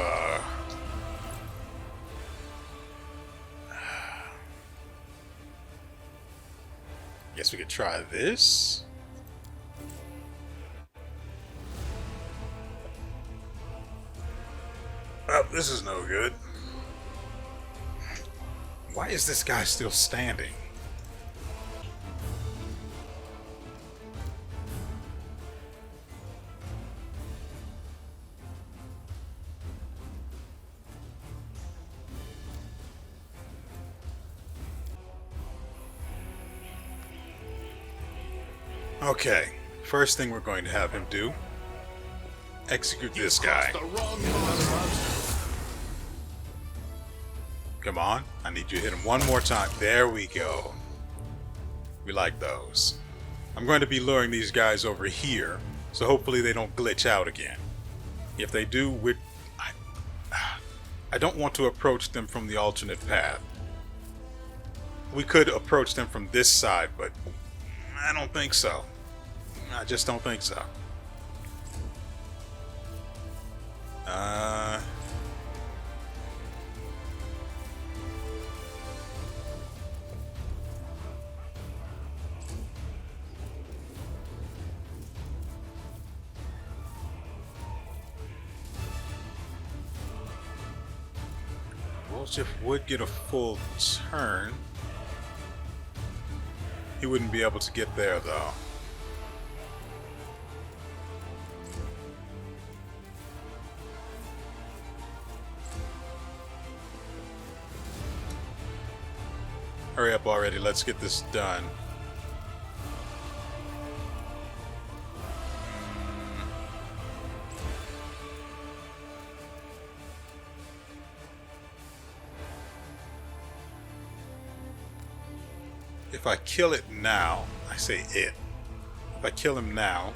guess we could try this. Oh, this is no good. Why is this guy still standing? Okay, first thing we're going to have him do, execute this guy. The wrong mongrel. Come on, I need you to hit him one more time. There we go. We like those. I'm going to be luring these guys over here, so hopefully they don't glitch out again. If they do, I don't want to approach them from the alternate path. We could approach them from this side, but I don't think so. I just don't think so. Wolchif would get a full turn. He wouldn't be able to get there, though. Hurry up already, let's get this done. If I kill it now, I say it. If I kill him now,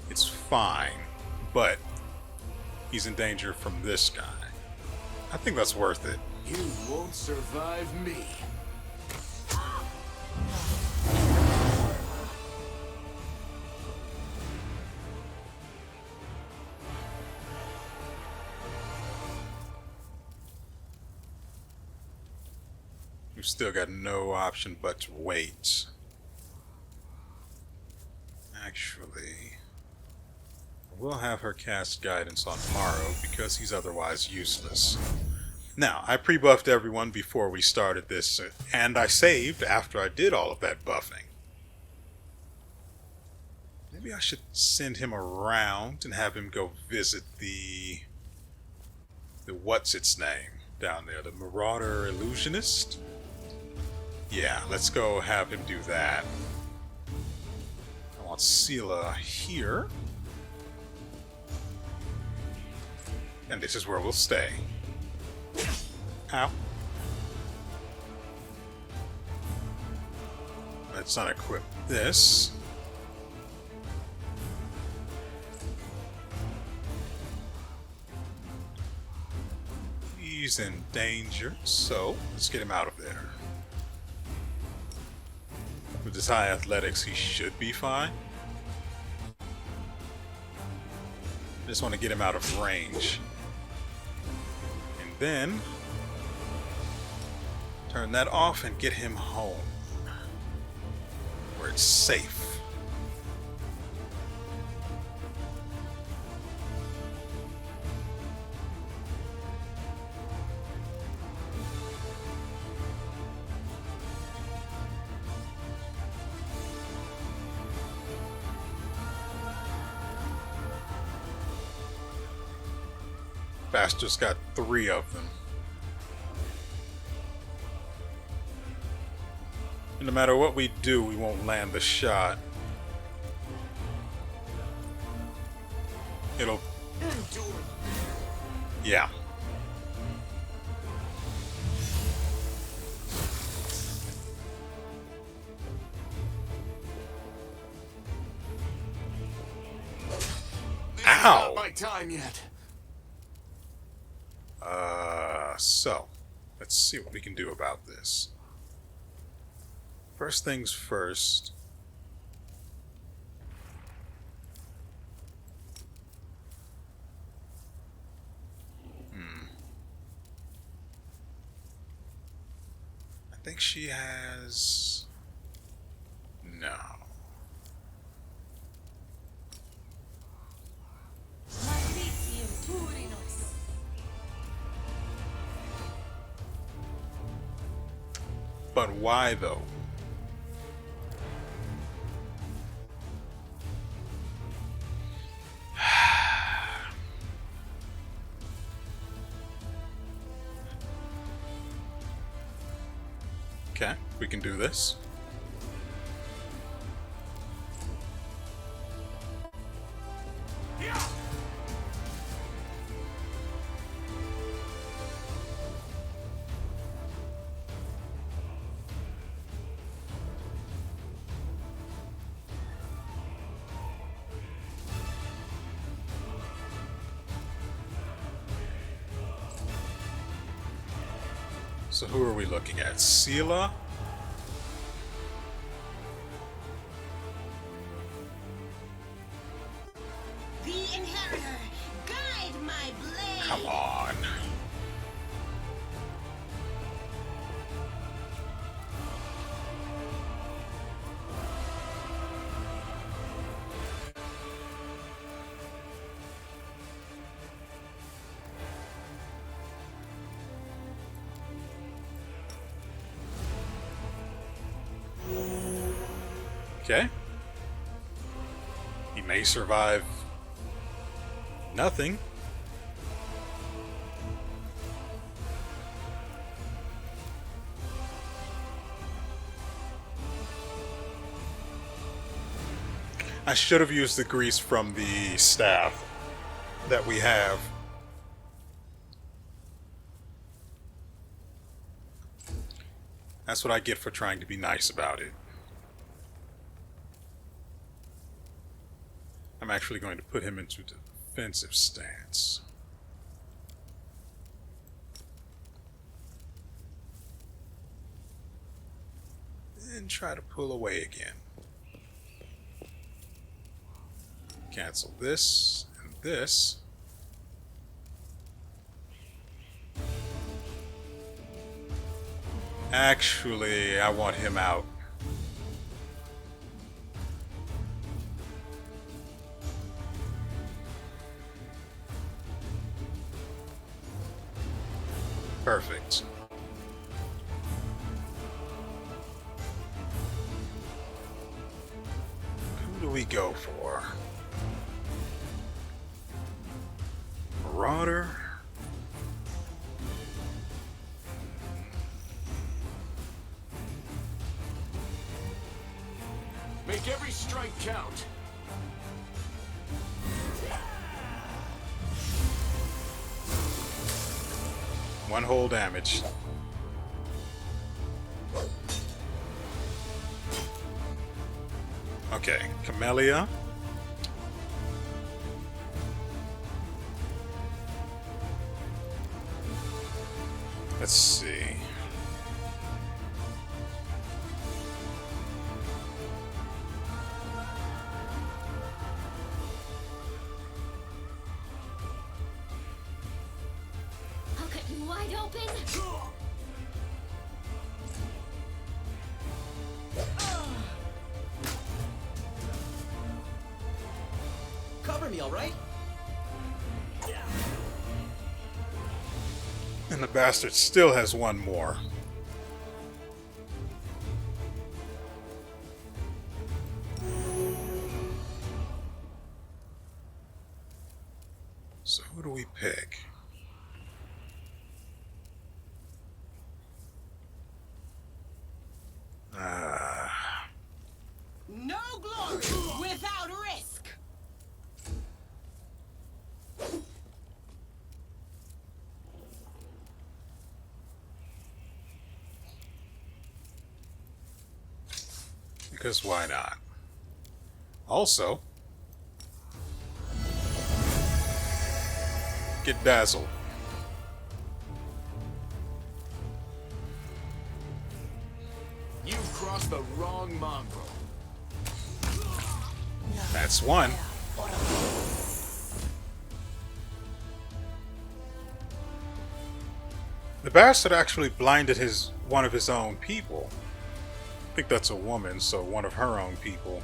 it's fine, but he's in danger from this guy. I think that's worth it. You won't survive me. We've still got no option but to wait. Actually, we'll have her cast guidance on Morrow because he's otherwise useless. Now, I pre-buffed everyone before we started this, and I saved after I did all of that buffing. Maybe I should send him around and have him go visit the what's its name down there, the Marauder Illusionist? Yeah, let's go have him do that. I want Sela here. And this is where we'll stay. Ow. Let's unequip this. He's in danger, so let's get him out of there. With his high athletics, he should be fine. I just want to get him out of range. And then turn that off and get him home, where it's safe. Bastard's got 3 of them. And no matter what we do, we won't land the shot. It'll... Yeah. Ow! Not my time yet. So, let's see what we can do about this. First things first. I think she has... No. But why though? Okay, we can do this. So who are we looking at? Sela? The inheritor, guide my blade. Come on. Okay. He may survive nothing. I should have used the grease from the staff that we have. That's what I get for trying to be nice about it. I'm actually going to put him into defensive stance. And try to pull away again. Cancel this and this. Actually, I want him out. Perfect. Who do we go for? Marauder? Make every strike count. One whole damage. Okay, Camellia. Let's see. I'll cut you wide open. Cover me, all right? And the bastard still has one more. So who do we pick? No glory without risk. Because why not? Also, get dazzled. You've crossed the wrong mongrel. That's one. The bastard actually blinded one of his own people. I think that's a woman, so one of her own people.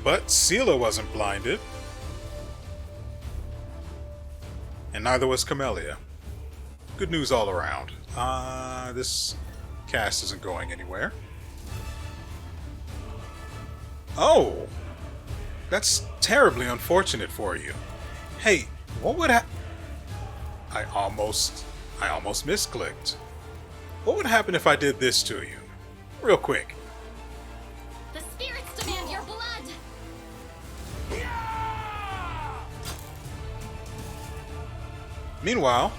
But Sela wasn't blinded. And neither was Camellia. Good news all around. This cast isn't going anywhere. Oh! That's terribly unfortunate for you. Hey, what would I almost misclicked. What would happen if I did this to you? Real quick. The spirits demand your blood. Meanwhile,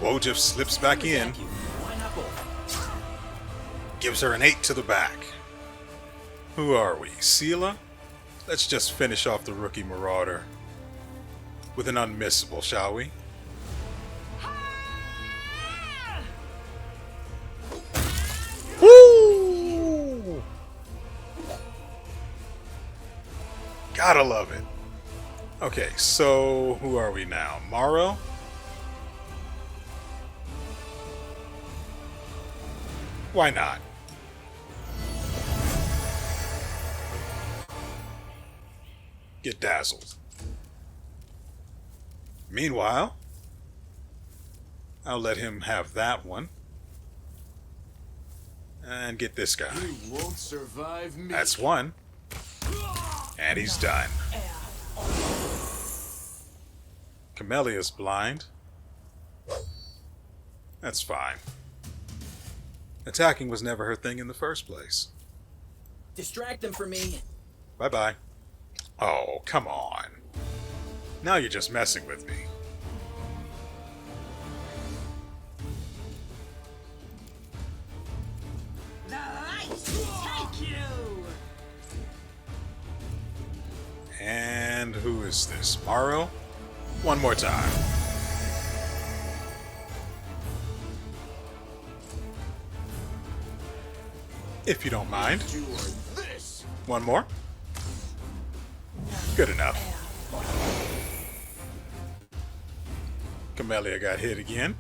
Wojif slips back in, Thank you. Why not both? gives her an 8 to the back. Who are we? Sela? Let's just finish off the rookie Marauder with an unmissable, shall we? Gotta love it. Okay, so who are we now? Morrow? Why not? Get dazzled. Meanwhile, I'll let him have that one. And get this guy. You won't survive me. That's one. And he's done. Camellia's blind. That's fine. Attacking was never her thing in the first place. Distract them for me. Bye-bye. Oh, come on. Now you're just messing with me. The light take you. And who is this? Morrow? One more time. If you don't mind. You are this. One more. Good enough. Camellia got hit again.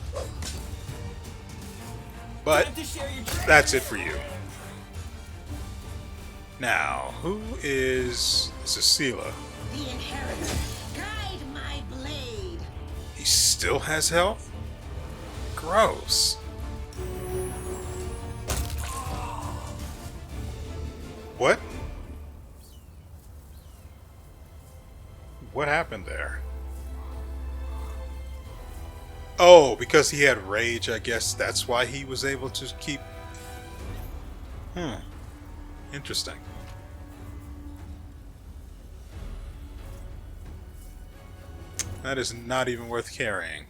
But Time to share your treasures. that's it for you. Now, who is Cecilia? The inheritor. Guide my blade. He still has health? Gross. What? What happened there? Oh, because he had rage, I guess that's why he was able to keep... Interesting. That is not even worth carrying.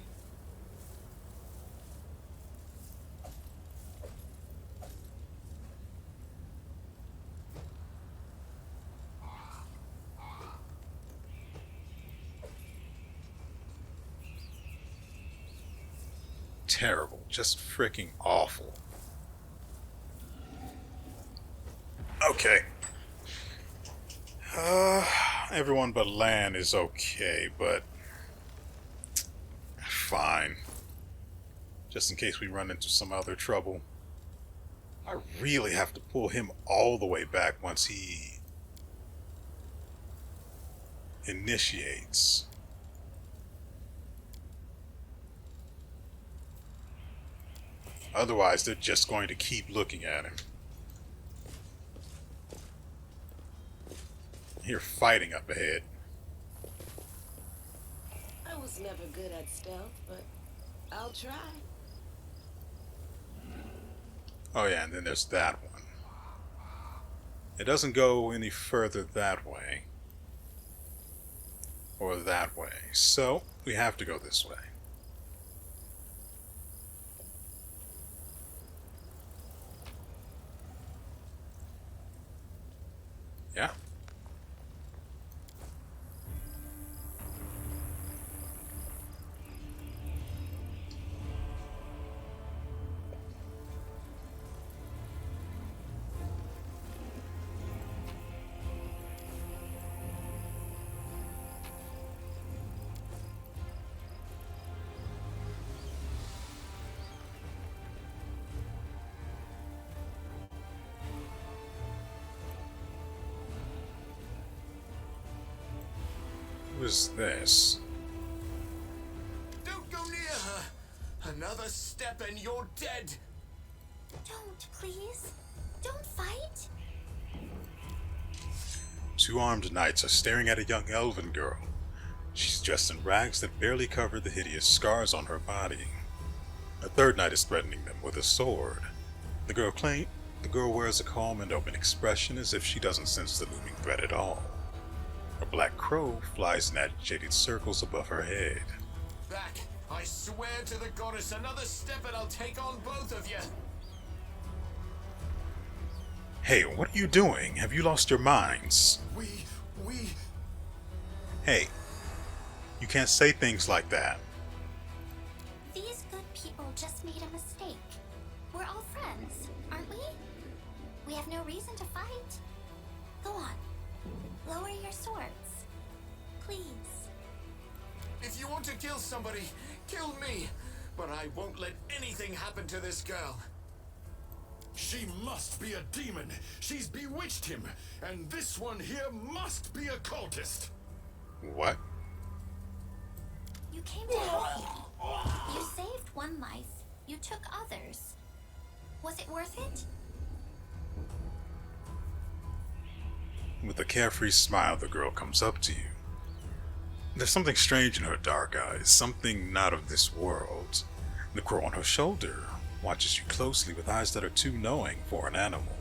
Terrible. Just freaking awful. Okay. Everyone but Lan is okay, but... fine. Just in case we run into some other trouble. I really have to pull him all the way back once he... initiates. Otherwise, they're just going to keep looking at him. You're fighting up ahead. I was never good at stealth, but I'll try. Oh yeah, and then there's that one. It doesn't go any further that way. Or that way. So, we have to go this way. Yeah. What is this? Don't go near her. Another step and you're dead. Don't, please. Don't fight. Two armed knights are staring at a young elven girl. She's dressed in rags that barely cover the hideous scars on her body. A third knight is threatening them with a sword. The girl wears a calm and open expression as if she doesn't sense the looming threat at all. A black crow flies in agitated circles above her head. Back. I swear to the goddess, another step and I'll take on both of you. Hey, what are you doing? Have you lost your minds? We... Hey, you can't say things like that. These good people just made a mistake. We're all friends, aren't we? We have no reason to fight. Go on. Lower your swords. want to kill somebody, kill me. But I won't let anything happen to this girl. She must be a demon. She's bewitched him. And this one here must be a cultist. What? You came to help me. You saved one life. You took others. Was it worth it? With a carefree smile, the girl comes up to you. There's something strange in her dark eyes, something not of this world. The crow on her shoulder watches you closely with eyes that are too knowing for an animal.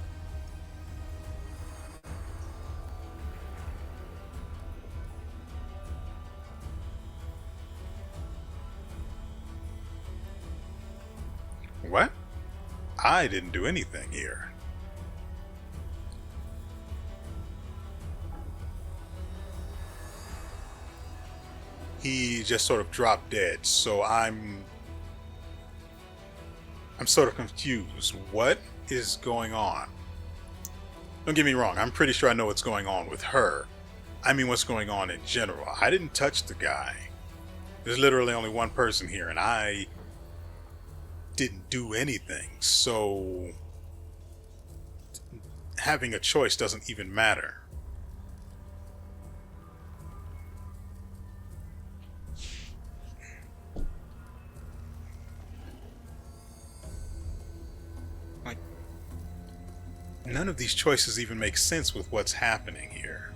What? I didn't do anything here. He just sort of dropped dead, so I'm sort of confused. What is going on? Don't get me wrong, I'm pretty sure I know what's going on with her. I mean what's going on in general. I didn't touch the guy. There's literally only one person here, and I didn't do anything, so having a choice doesn't even matter. Like, none of these choices even make sense with what's happening here.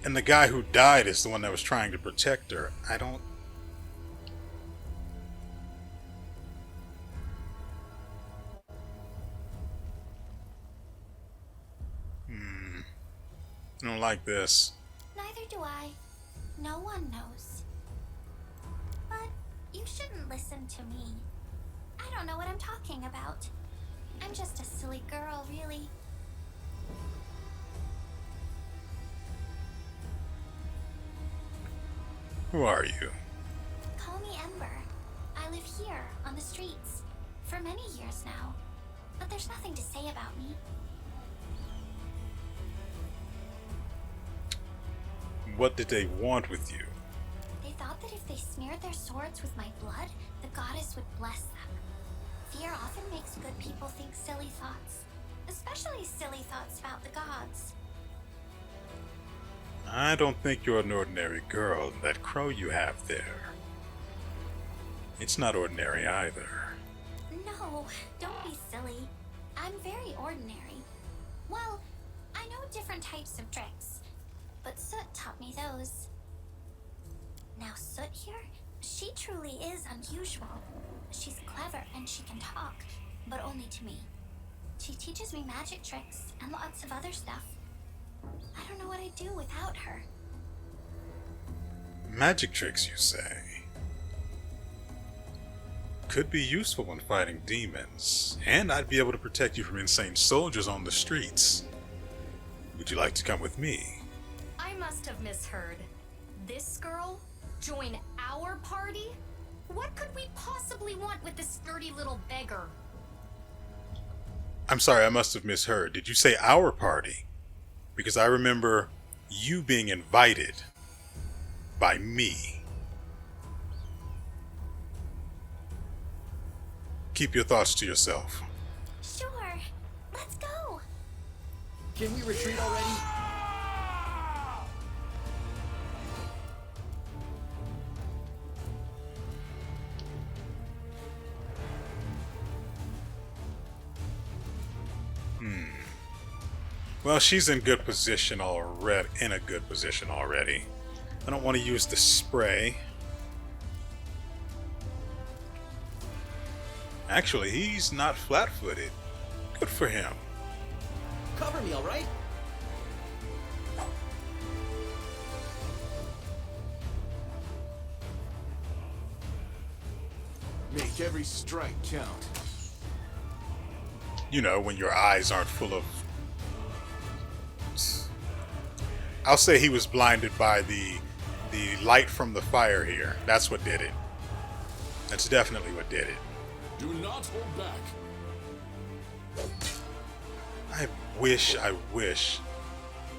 And the guy who died is the one that was trying to protect her. I don't... I don't like this. Neither do I. No one knows. But you shouldn't listen to me. I don't know what I'm talking about. I'm just a silly girl, really. Who are you? Call me Ember. I live here, on the streets, for many years now. But there's nothing to say about me. What did they want with you? They thought that if they smeared their swords with my blood, the goddess would bless them. Fear often makes good people think silly thoughts, especially silly thoughts about the gods. I don't think you're an ordinary girl. That crow you have there, it's not ordinary either. No, don't be silly. I'm very ordinary. Well, I know different types of tricks, but Soot taught me those. Now Soot here, she truly is unusual. She's clever and she can talk, but only to me. She teaches me magic tricks and lots of other stuff. I don't know what I'd do without her. Magic tricks, you say? Could be useful when fighting demons, and I'd be able to protect you from insane soldiers on the streets. Would you like to come with me? I must have misheard. This girl? Join our party? What could we possibly want with this sturdy little beggar? I'm sorry, I must have misheard. Did you say our party? Because I remember you being invited by me. Keep your thoughts to yourself. Sure, let's go. Can we retreat already? Well, she's in good position already. I don't want to use the spray. Actually, he's not flat-footed. Good for him. Cover me, all right? Make every strike count. You know, when your eyes aren't full of... I'll say he was blinded by the light from the fire here. That's what did it. That's definitely what did it. Do not hold back. I wish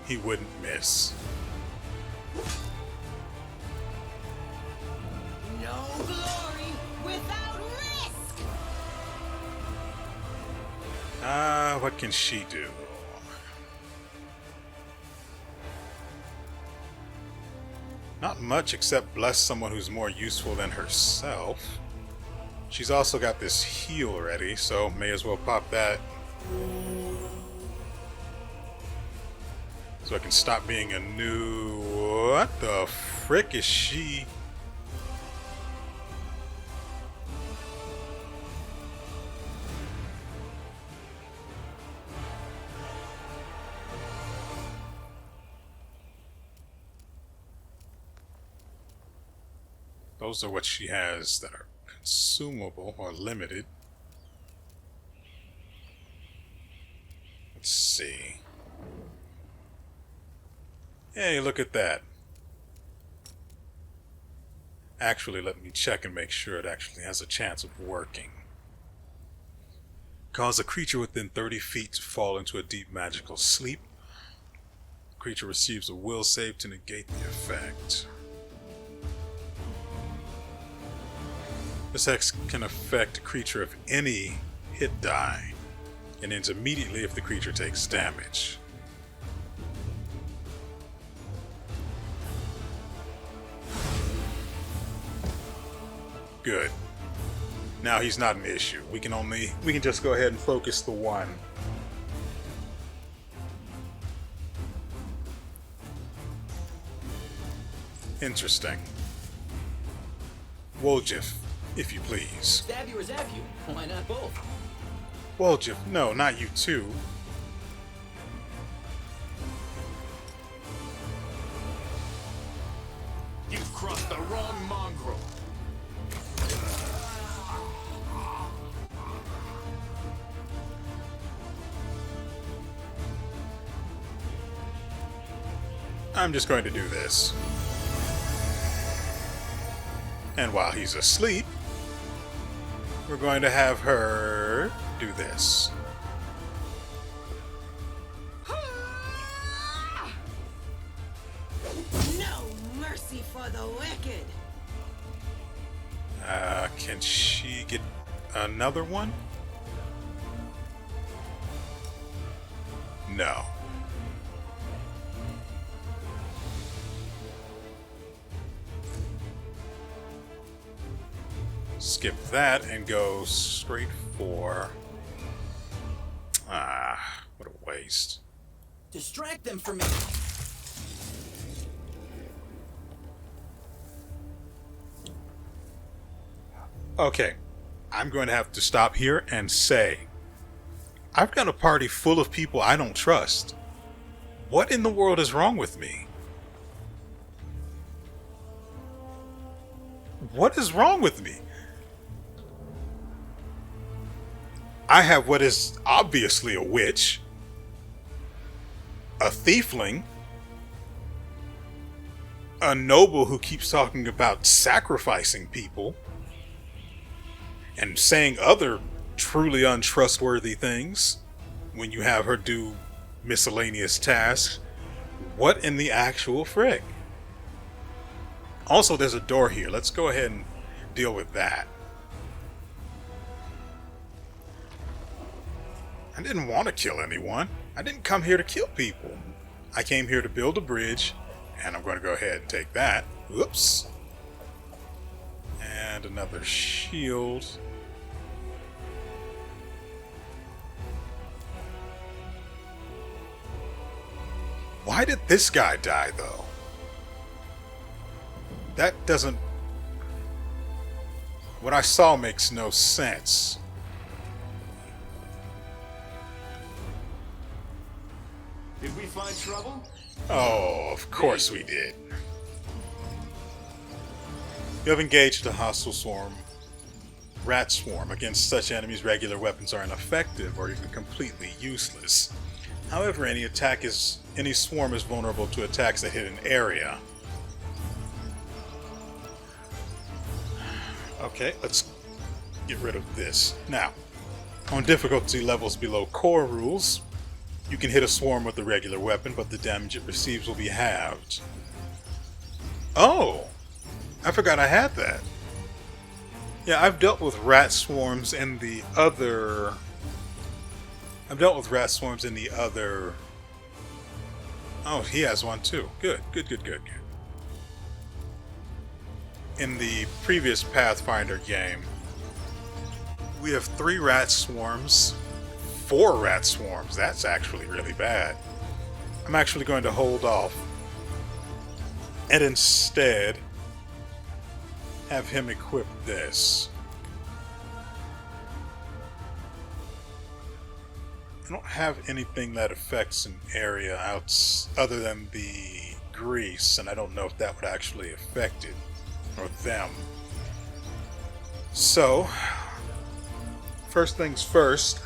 he wouldn't miss. No glory without risk! What can she do? Not much except bless someone who's more useful than herself. She's also got this heal ready, so may as well pop that. So I can stop being a new... What the frick is she? Those are what she has that are consumable or limited. Let's see. Hey, look at that. Actually, let me check and make sure it actually has a chance of working. Cause a creature within 30 feet to fall into a deep magical sleep. The creature receives a will save to negate the effect. This hex can affect a creature of any hit die, and ends immediately if the creature takes damage. Good. Now he's not an issue. We can just go ahead and focus the one. Interesting. Woljif, if you please. Stab you or zap you? Why not both? Woljif, no, not you too. You've crossed the wrong mongrel. I'm just going to do this. And while he's asleep, we're going to have her do this. No mercy for the wicked. Can she get another one? No. Skip that and go straight for... what a waste. Distract them from me. Okay, I'm going to have to stop here and say, I've got a party full of people I don't trust. What in the world is wrong with me? What is wrong with me? I have what is obviously a witch, a thiefling, a noble who keeps talking about sacrificing people, and saying other truly untrustworthy things when you have her do miscellaneous tasks. What in the actual frick? Also, there's a door here. Let's go ahead and deal with that. I didn't want to kill anyone. I didn't come here to kill people. I came here to build a bridge, and I'm going to go ahead and take that. Whoops. And another shield. Why did this guy die, though? That doesn't... What I saw makes no sense. Did we find trouble? Oh, of course we did. You have engaged a hostile swarm, rat swarm. Against such enemies, regular weapons are ineffective or even completely useless. However, any swarm is vulnerable to attacks that hit an area. Okay, let's get rid of this. Now, on difficulty levels below core rules, You can hit a swarm with a regular weapon, but the damage it receives will be halved. Oh! I forgot I had that. Yeah, I've dealt with rat swarms in the other... Oh, he has one too. Good. In the previous Pathfinder game, we have 3 rat swarms, 4 rat swarms. That's actually really bad. I'm actually going to hold off and instead have him equip this. I don't have anything that affects an area other than the grease, and I don't know if that would actually affect it or them. So, first things first,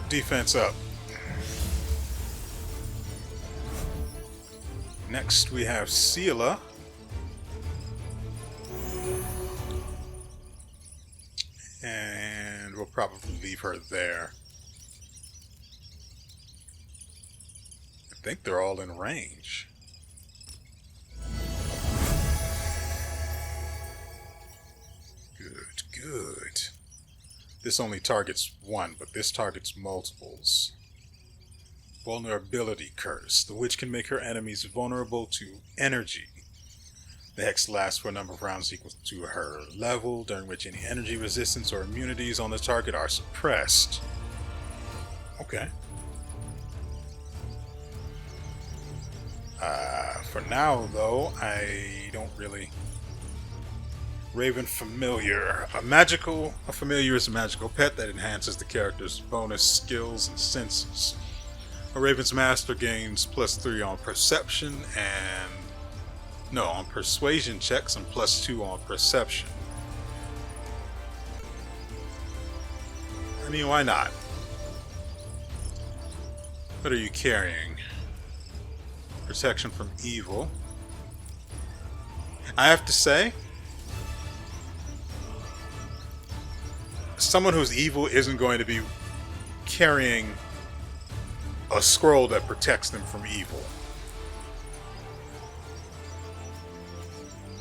defense up. Next we have Seela. And we'll probably leave her there. I think they're all in range. Good. This only targets one, but this targets multiples. Vulnerability curse. The witch can make her enemies vulnerable to energy. The hex lasts for a number of rounds equal to her level, during which any energy resistance or immunities on the target are suppressed. Okay. For now, though, I don't really... Raven Familiar. A familiar is a magical pet that enhances the character's bonus skills and senses. A Raven's Master gains +3 on perception on persuasion checks and +2 on perception. I mean, why not? What are you carrying? Protection from evil. I have to say, someone who's evil isn't going to be carrying a scroll that protects them from evil.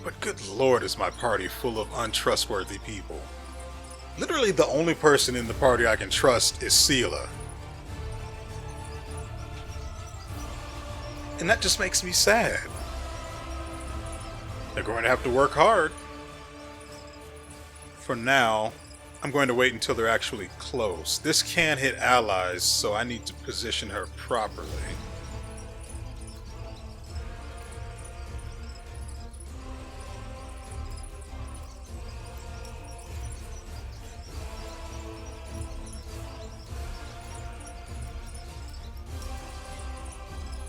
But good lord, is my party full of untrustworthy people. Literally the only person in the party I can trust is Seela. And that just makes me sad. They're going to have to work hard. For now, I'm going to wait until they're actually close. This can hit allies, so I need to position her properly.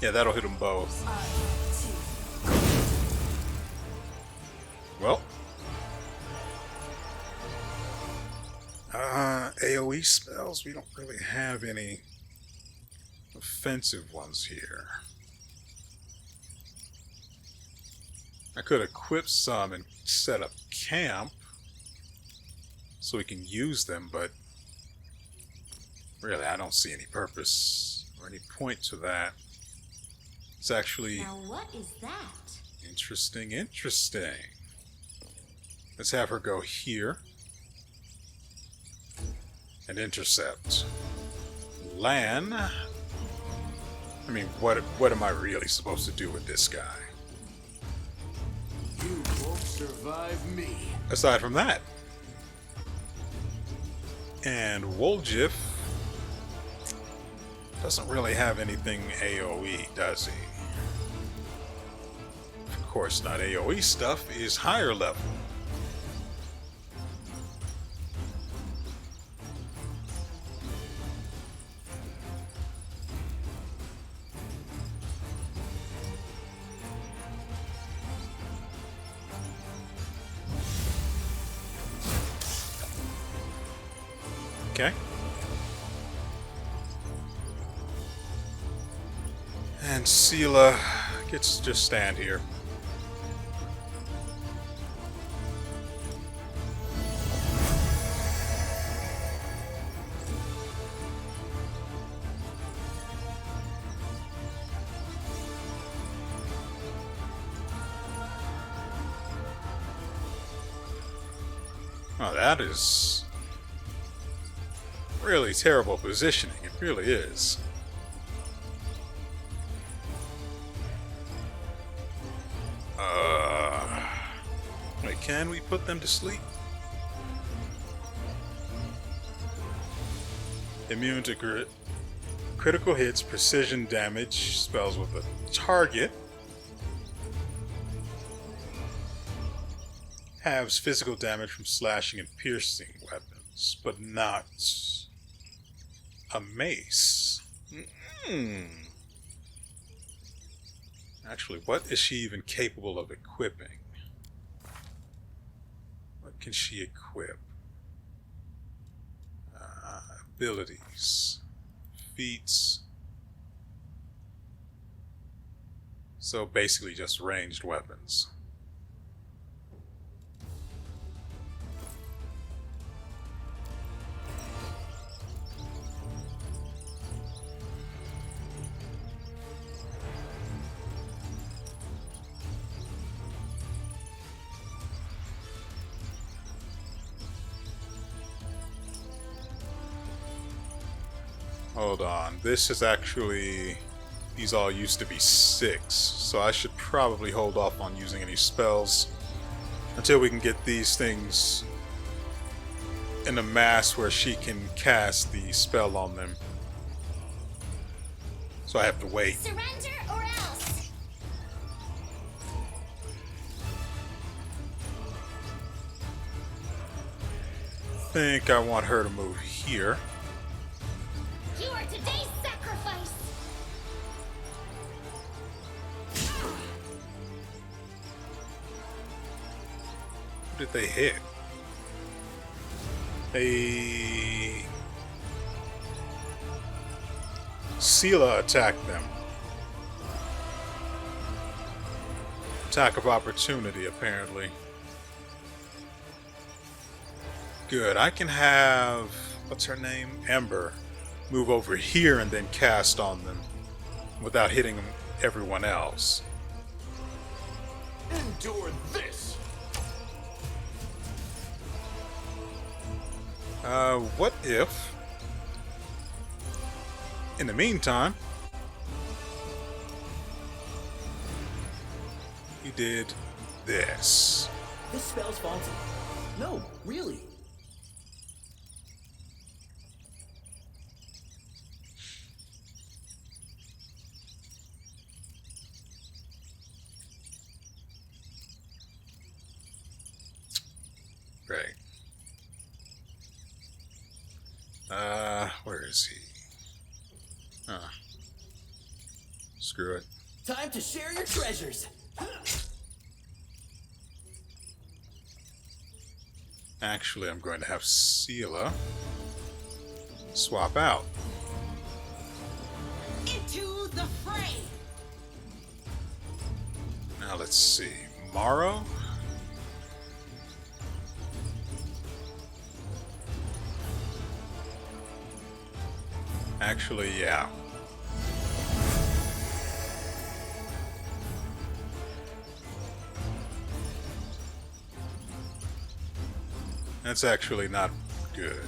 Yeah, that'll hit them both. Well. AoE spells, we don't really have any offensive ones here. I could equip some and set up camp so we can use them, but really I don't see any purpose or any point to that. It's actually... Now what is that? Interesting. Let's have her go here. And intercept. Lan. I mean, what am I really supposed to do with this guy? You won't survive me. Aside from that. And Woljif doesn't really have anything AoE, does he? Of course not. AoE stuff is higher level. Okay. And Seela gets to just stand here. Oh, that is really terrible positioning. It really is. Wait, can we put them to sleep? Immune to critical hits, precision damage, spells with a target. Halves physical damage from slashing and piercing weapons, but not a mace. Actually, what is she even capable of equipping? What can she equip? Abilities. Feats. So basically just ranged weapons. Hold on, this is actually... These all used to be 6, so I should probably hold off on using any spells until we can get these things in a mass where she can cast the spell on them. So I have to wait. Surrender or else. I think I want her to move here. You are today's sacrifice. Who did they hit? Sela attacked them. Attack of opportunity, apparently. Good. I can have... What's her name? Ember. Move over here and then cast on them without hitting everyone else. Endure this. What if, in the meantime, he did this? This spell's faulty. No, really. Right. Where is he? Screw it. Time to share your treasures. Actually, I'm going to have Sela swap out. Into the fray. Now let's see. Morrow? Actually, yeah. That's actually not good.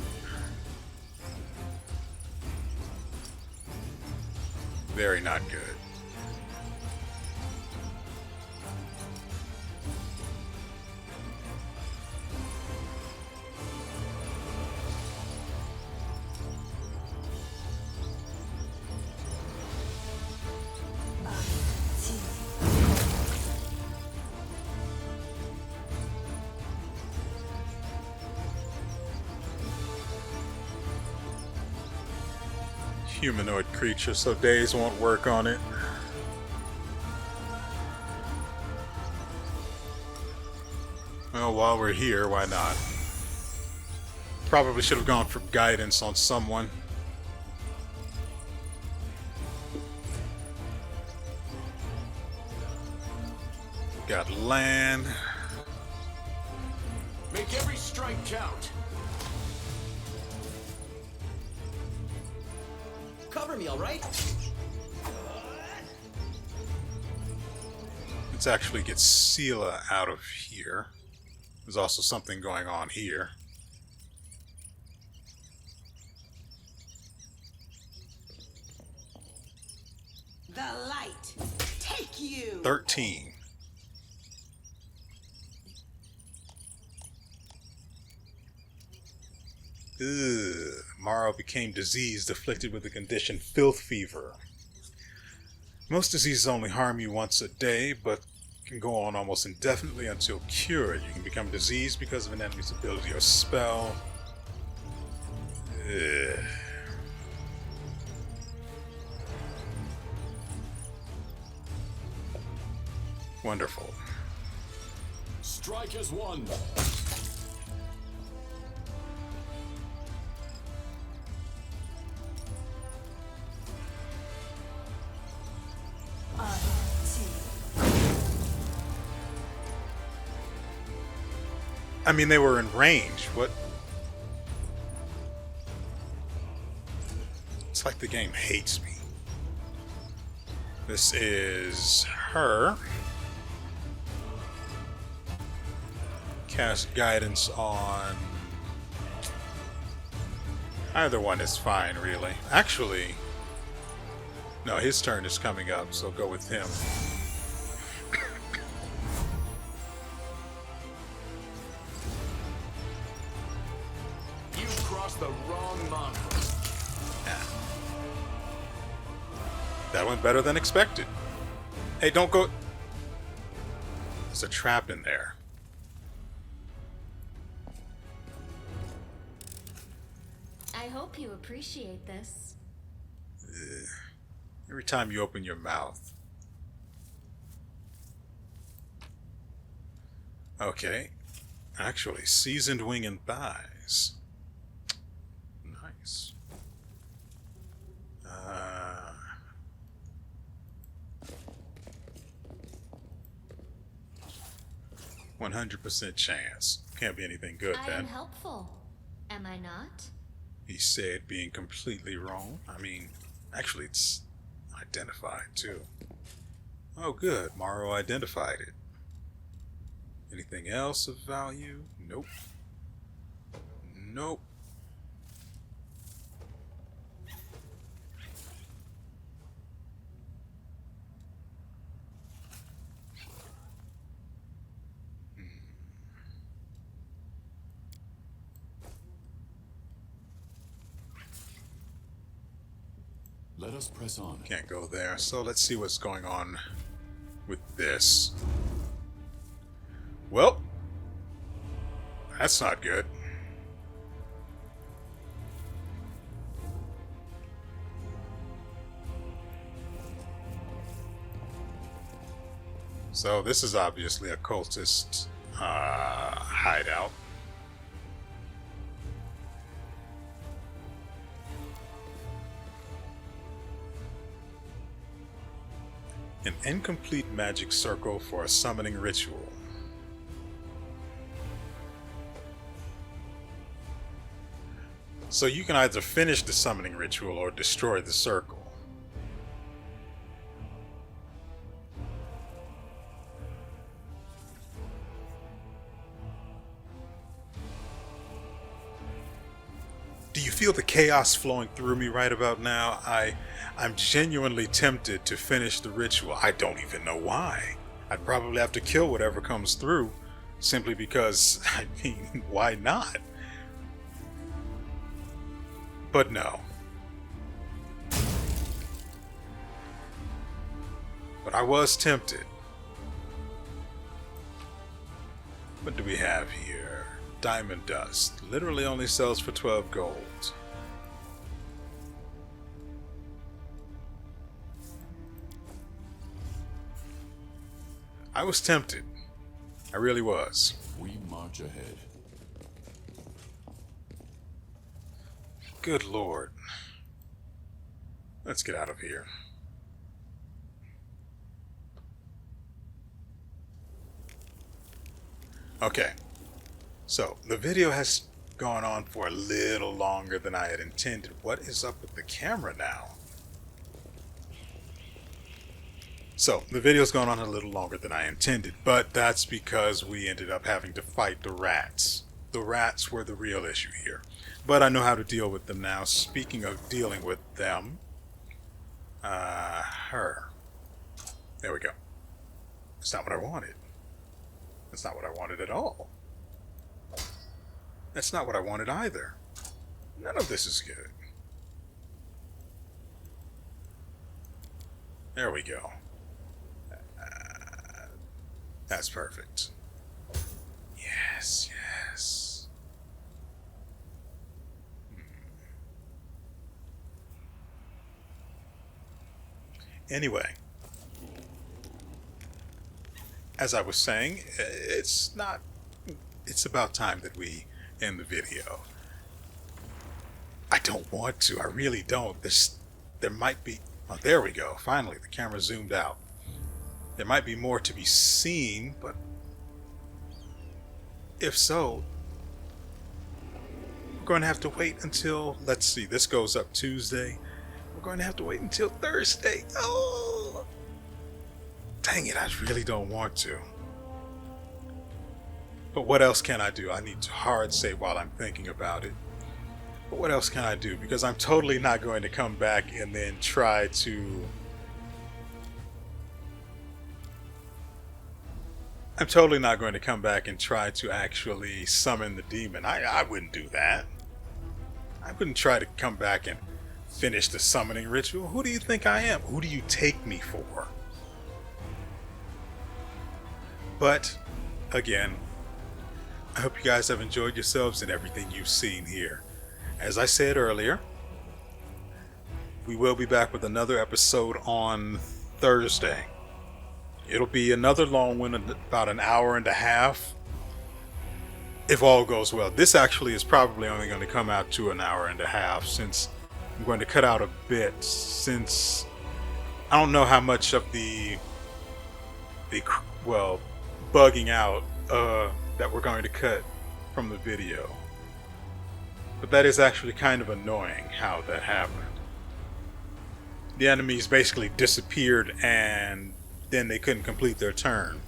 Very not good. Humanoid creature, so days won't work on it. Well, while we're here, why not? Probably should have gone for guidance on someone. Got land. Make every strike count. Cover me, all right? Let's actually get Sela out of here. There's also something going on here. The light. Take you. 13. Ugh. Morrow became diseased, afflicted with the condition filth fever. Most diseases only harm you once a day, but can go on almost indefinitely until cured. You can become diseased because of an enemy's ability or spell. Ugh. Wonderful. Strike as one. I mean, they were in range. What? It's like the game hates me. This is her. Cast guidance on... Either one is fine, really. Actually... No, his turn is coming up, so go with him. You crossed the wrong line. That went better than expected. Hey, don't go... There's a trap in there. I hope you appreciate this. Ugh. Every time you open your mouth. Okay. Actually, seasoned wing and thighs. Nice. 100% chance. Can't be anything good I am then. helpful, am I not? He said being completely wrong. I mean, actually it's identified too. Oh good, Morrow identified it. Anything else of value? Nope. Nope. Let us press on. Can't go there. So let's see what's going on with this. Well, that's not good. So this is obviously a cultist hideout. An incomplete magic circle for a summoning ritual. So you can either finish the summoning ritual or destroy the circle. Do you feel the chaos flowing through me right about now? I'm genuinely tempted to finish the ritual. I don't even know why. I'd probably have to kill whatever comes through, simply because, I mean, why not? But no. But I was tempted. What do we have here? Diamond dust. Literally only sells for 12 gold. I was tempted. I really was. We march ahead. Good lord. Let's get out of here. Okay. So, the video has gone on for a little longer than I had intended. What is up with the camera now? So, the video's gone on a little longer than I intended, but that's because we ended up having to fight the rats. The rats were the real issue here. But I know how to deal with them now. Speaking of dealing with them, Her. There we go. That's not what I wanted. That's not what I wanted at all. That's not what I wanted either. None of this is good. There we go. That's perfect. Yes, yes. Anyway, as I was saying, it's about time that we end the video. I don't want to. I really don't. There might be... Oh, there we go. Finally, the camera zoomed out. There might be more to be seen, but if so, we're going to have to wait until... Let's see, this goes up Tuesday. We're going to have to wait until Thursday. Oh! Dang it, I really don't want to. But what else can I do? I need to hard save while I'm thinking about it. But what else can I do? Because I'm totally not going to come back and then try to... I'm totally not going to come back and try to actually summon the demon. I wouldn't do that. I wouldn't try to come back and finish the summoning ritual. Who do you think I am? Who do you take me for? But, again, I hope you guys have enjoyed yourselves and everything you've seen here. As I said earlier, we will be back with another episode on Thursday. It'll be another long one, about an hour and a half, if all goes well. This actually is probably only going to come out to an hour and a half, since I'm going to cut out a bit, since I don't know how much of the bugging out that we're going to cut from the video. But that is actually kind of annoying how that happened. The enemies basically disappeared and then they couldn't complete their turn.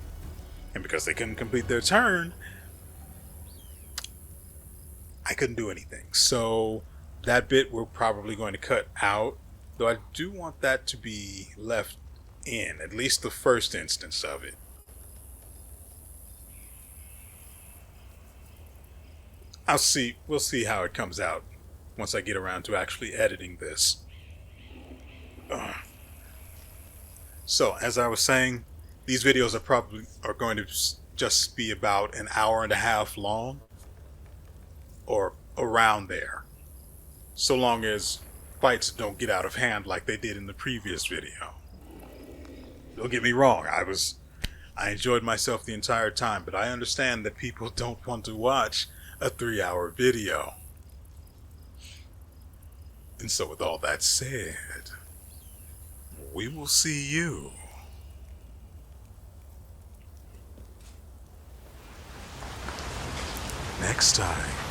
And because they couldn't complete their turn, I couldn't do anything. So that bit we're probably going to cut out, though I do want that to be left in, at least the first instance of it. We'll see how it comes out once I get around to actually editing this. So, as I was saying, these videos are going to just be about an hour and a half long, or around there, so long as fights don't get out of hand like they did in the previous video. Don't get me wrong, I enjoyed myself the entire time, but I understand that people don't want to watch a 3-hour video. And so with all that said, we will see you next time.